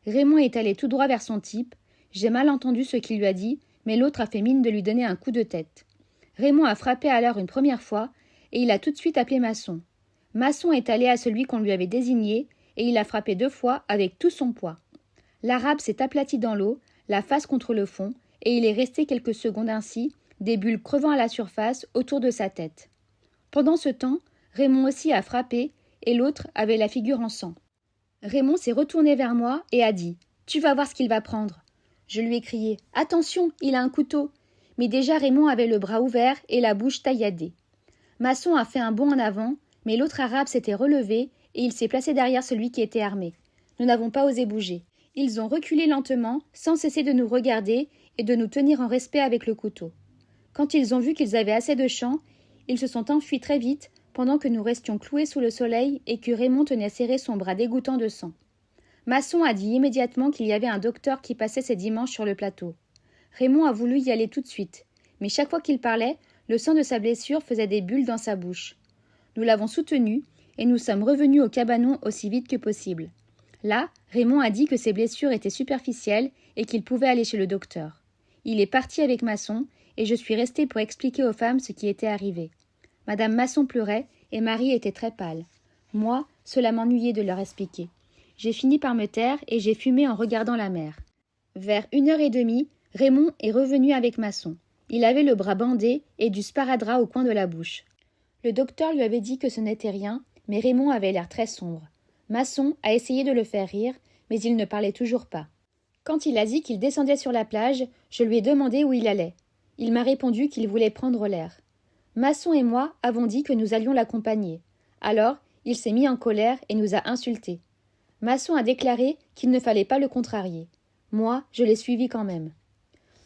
Raymond est allé tout droit vers son type. J'ai mal entendu ce qu'il lui a dit, mais l'autre a fait mine de lui donner un coup de tête. Raymond a frappé alors une première fois, et il a tout de suite appelé Masson. Masson est allé à celui qu'on lui avait désigné, et il a frappé 2 fois avec tout son poids. L'Arabe s'est aplati dans l'eau, la face contre le fond, et il est resté quelques secondes ainsi, des bulles crevant à la surface autour de sa tête. Pendant ce temps, Raymond aussi a frappé, et l'autre avait la figure en sang. Raymond s'est retourné vers moi et a dit « Tu vas voir ce qu'il va prendre !» Je lui ai crié « Attention, il a un couteau !» Mais déjà Raymond avait le bras ouvert et la bouche tailladée. Masson a fait un bond en avant, mais l'autre Arabe s'était relevé et il s'est placé derrière celui qui était armé. Nous n'avons pas osé bouger. Ils ont reculé lentement, sans cesser de nous regarder et de nous tenir en respect avec le couteau. Quand ils ont vu qu'ils avaient assez de champ, ils se sont enfuis très vite, pendant que nous restions cloués sous le soleil et que Raymond tenait serré son bras dégouttant de sang. Masson a dit immédiatement qu'il y avait un docteur qui passait ces dimanches sur le plateau. Raymond a voulu y aller tout de suite, mais chaque fois qu'il parlait, le sang de sa blessure faisait des bulles dans sa bouche. Nous l'avons soutenu et nous sommes revenus au cabanon aussi vite que possible. Là, Raymond a dit que ses blessures étaient superficielles et qu'il pouvait aller chez le docteur. Il est parti avec Masson et je suis restée pour expliquer aux femmes ce qui était arrivé. Madame Masson pleurait et Marie était très pâle. Moi, cela m'ennuyait de leur expliquer. J'ai fini par me taire et j'ai fumé en regardant la mer. Vers 1h30, Raymond est revenu avec Masson. Il avait le bras bandé et du sparadrap au coin de la bouche. Le docteur lui avait dit que ce n'était rien, mais Raymond avait l'air très sombre. Masson a essayé de le faire rire, mais il ne parlait toujours pas. Quand il a dit qu'il descendait sur la plage, je lui ai demandé où il allait. Il m'a répondu qu'il voulait prendre l'air. Masson et moi avons dit que nous allions l'accompagner. Alors, il s'est mis en colère et nous a insultés. Masson a déclaré qu'il ne fallait pas le contrarier. Moi, je l'ai suivi quand même.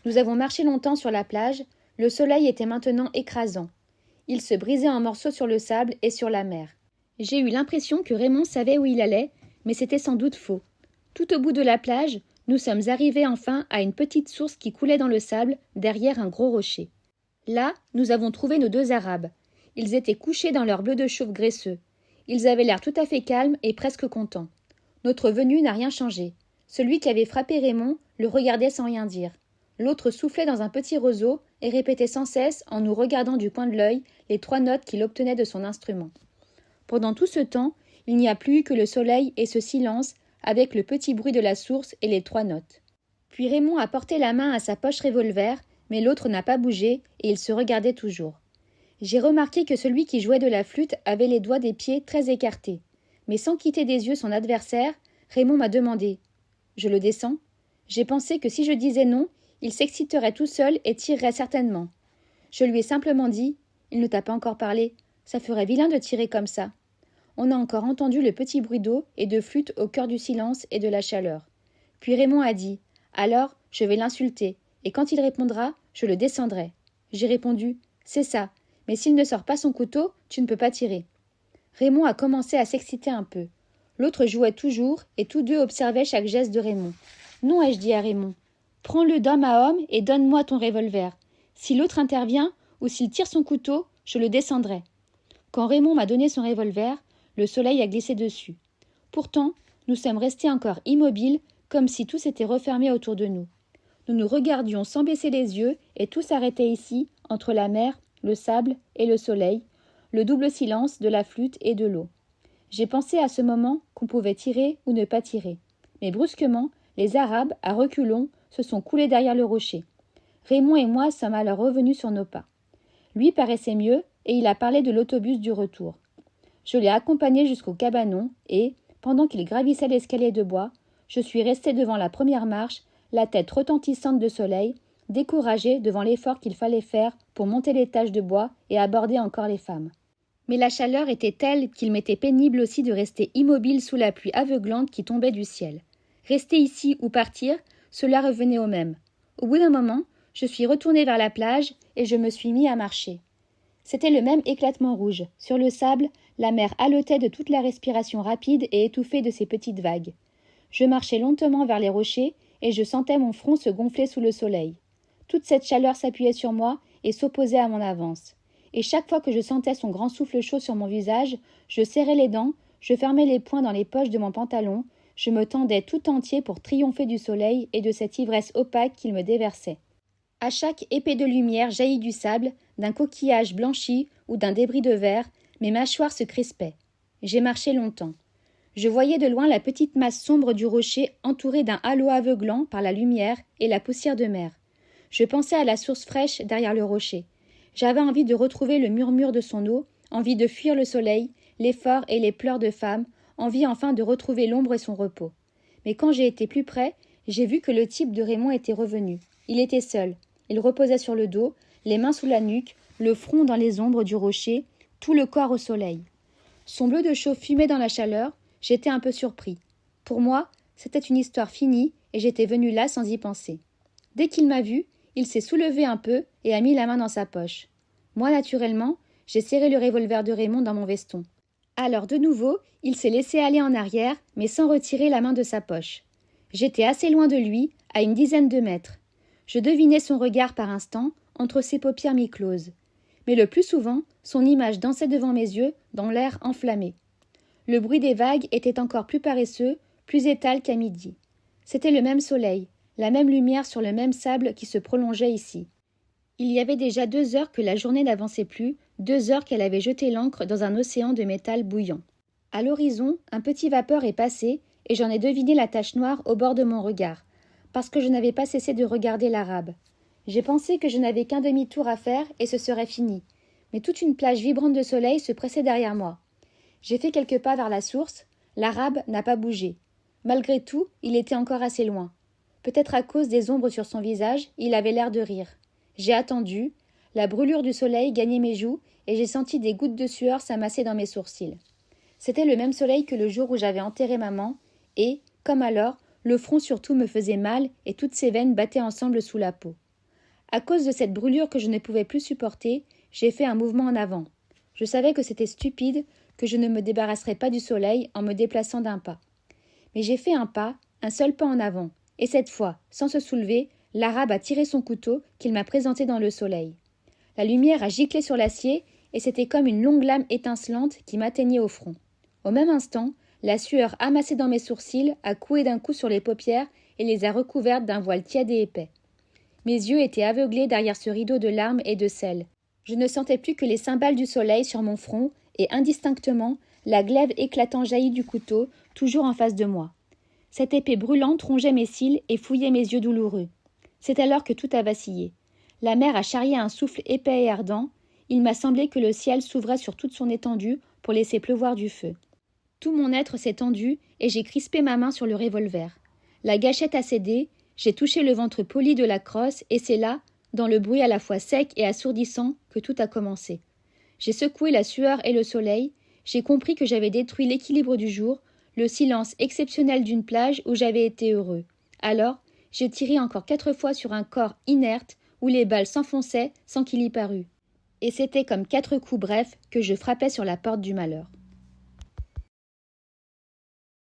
Nous avons marché longtemps sur la plage, le soleil était maintenant écrasant. Il se brisait en morceaux sur le sable et sur la mer. J'ai eu l'impression que Raymond savait où il allait, mais c'était sans doute faux. Tout au bout de la plage, nous sommes arrivés enfin à une petite source qui coulait dans le sable derrière un gros rocher. Là, nous avons trouvé nos 2 Arabes. Ils étaient couchés dans leur bleu de chauve graisseux. Ils avaient l'air tout à fait calmes et presque contents. Notre venue n'a rien changé. Celui qui avait frappé Raymond le regardait sans rien dire. L'autre soufflait dans un petit roseau et répétait sans cesse, en nous regardant du coin de l'œil, les 3 notes qu'il obtenait de son instrument. Pendant tout ce temps, il n'y a plus eu que le soleil et ce silence, avec le petit bruit de la source et les 3 notes. Puis Raymond a porté la main à sa poche revolver, mais l'autre n'a pas bougé et il se regardait toujours. J'ai remarqué que celui qui jouait de la flûte avait les doigts des pieds très écartés. Mais sans quitter des yeux son adversaire, Raymond m'a demandé « Je le descends ?» J'ai pensé que si je disais non, il s'exciterait tout seul et tirerait certainement. Je lui ai simplement dit « Il ne t'a pas encore parlé, ça ferait vilain de tirer comme ça. » On a encore entendu le petit bruit d'eau et de flûte au cœur du silence et de la chaleur. Puis Raymond a dit « Alors, je vais l'insulter, et quand il répondra, je le descendrai. » J'ai répondu « C'est ça, mais s'il ne sort pas son couteau, tu ne peux pas tirer. » Raymond a commencé à s'exciter un peu. L'autre jouait toujours, et tous 2 observaient chaque geste de Raymond. « Non, ai-je dit à Raymond. Prends-le d'homme à homme et donne-moi ton revolver. Si l'autre intervient, ou s'il tire son couteau, je le descendrai. » Quand Raymond m'a donné son revolver, le soleil a glissé dessus. Pourtant, nous sommes restés encore immobiles, comme si tout s'était refermé autour de nous. Nous nous regardions sans baisser les yeux, et tout s'arrêtait ici, entre la mer, le sable et le soleil, le double silence de la flûte et de l'eau. J'ai pensé à ce moment qu'on pouvait tirer ou ne pas tirer. Mais brusquement, les Arabes, à reculons, se sont coulés derrière le rocher. Raymond et moi sommes alors revenus sur nos pas. Lui paraissait mieux, et il a parlé de l'autobus du retour. Je l'ai accompagné jusqu'au cabanon, et, pendant qu'il gravissait l'escalier de bois, je suis restée devant la première marche, la tête retentissante de soleil, découragée devant l'effort qu'il fallait faire pour monter l'étage de bois et aborder encore les femmes. Mais la chaleur était telle qu'il m'était pénible aussi de rester immobile sous la pluie aveuglante qui tombait du ciel. Rester ici ou partir, cela revenait au même. Au bout d'un moment, je suis retournée vers la plage et je me suis mis à marcher. C'était le même éclatement rouge. Sur le sable, la mer haletait de toute la respiration rapide et étouffée de ses petites vagues. Je marchais lentement vers les rochers et je sentais mon front se gonfler sous le soleil. Toute cette chaleur s'appuyait sur moi et s'opposait à mon avance. et chaque fois que je sentais son grand souffle chaud sur mon visage, je serrais les dents, je fermais les poings dans les poches de mon pantalon, je me tendais tout entier pour triompher du soleil et de cette ivresse opaque qu'il me déversait. À chaque épée de lumière jaillie du sable, d'un coquillage blanchi ou d'un débris de verre, mes mâchoires se crispaient. J'ai marché longtemps. Je voyais de loin la petite masse sombre du rocher entourée d'un halo aveuglant par la lumière et la poussière de mer. Je pensais à la source fraîche derrière le rocher. J'avais envie de retrouver le murmure de son eau, envie de fuir le soleil, l'effort et les pleurs de femme, envie enfin de retrouver l'ombre et son repos. Mais quand j'ai été plus près, j'ai vu que le type de Raymond était revenu. Il était seul. Il reposait sur le dos, les mains sous la nuque, le front dans les ombres du rocher, tout le corps au soleil. Son bleu de chaux fumait dans la chaleur, j'étais un peu surpris. Pour moi, c'était une histoire finie et j'étais venu là sans y penser. Dès qu'il m'a vu, il s'est soulevé un peu et a mis la main dans sa poche. Moi, naturellement, j'ai serré le revolver de Raymond dans mon veston. Alors, de nouveau, il s'est laissé aller en arrière, mais sans retirer la main de sa poche. J'étais assez loin de lui, à une dizaine de mètres. Je devinais son regard par instants, entre ses paupières mi-closes. Mais le plus souvent, son image dansait devant mes yeux, dans l'air enflammé. Le bruit des vagues était encore plus paresseux, plus étal qu'à midi. C'était le même soleil, la même lumière sur le même sable qui se prolongeait ici. Il y avait déjà 2 heures que la journée n'avançait plus, 2 heures qu'elle avait jeté l'ancre dans un océan de métal bouillant. À l'horizon, un petit vapeur est passé, et j'en ai deviné la tache noire au bord de mon regard, parce que je n'avais pas cessé de regarder l'arabe. J'ai pensé que je n'avais qu'un demi-tour à faire et ce serait fini, mais toute une plage vibrante de soleil se pressait derrière moi. J'ai fait quelques pas vers la source, l'arabe n'a pas bougé. Malgré tout, il était encore assez loin. Peut-être à cause des ombres sur son visage, il avait l'air de rire. J'ai attendu, la brûlure du soleil gagnait mes joues et j'ai senti des gouttes de sueur s'amasser dans mes sourcils. C'était le même soleil que le jour où j'avais enterré maman et, comme alors, le front surtout me faisait mal et toutes ses veines battaient ensemble sous la peau. À cause de cette brûlure que je ne pouvais plus supporter, j'ai fait un mouvement en avant. Je savais que c'était stupide, que je ne me débarrasserais pas du soleil en me déplaçant d'un pas. Mais j'ai fait un pas, un seul pas en avant, et cette fois, sans se soulever, l'arabe a tiré son couteau qu'il m'a présenté dans le soleil. La lumière a giclé sur l'acier et c'était comme une longue lame étincelante qui m'atteignait au front. Au même instant, la sueur amassée dans mes sourcils a coué d'un coup sur les paupières et les a recouvertes d'un voile tiède et épais. Mes yeux étaient aveuglés derrière ce rideau de larmes et de sel. Je ne sentais plus que les cymbales du soleil sur mon front et indistinctement la glaive éclatant jaillie du couteau, toujours en face de moi. Cette épée brûlante rongeait mes cils et fouillait mes yeux douloureux. C'est alors que tout a vacillé. La mer a charrié un souffle épais et ardent. Il m'a semblé que le ciel s'ouvrait sur toute son étendue pour laisser pleuvoir du feu. Tout mon être s'est tendu et j'ai crispé ma main sur le revolver. La gâchette a cédé, j'ai touché le ventre poli de la crosse et c'est là, dans le bruit à la fois sec et assourdissant, que tout a commencé. J'ai secoué la sueur et le soleil, j'ai compris que j'avais détruit l'équilibre du jour, le silence exceptionnel d'une plage où j'avais été heureux. Alors, j'ai tiré encore 4 fois sur un corps inerte où les balles s'enfonçaient sans qu'il y parût. Et c'était comme 4 coups brefs que je frappais sur la porte du malheur.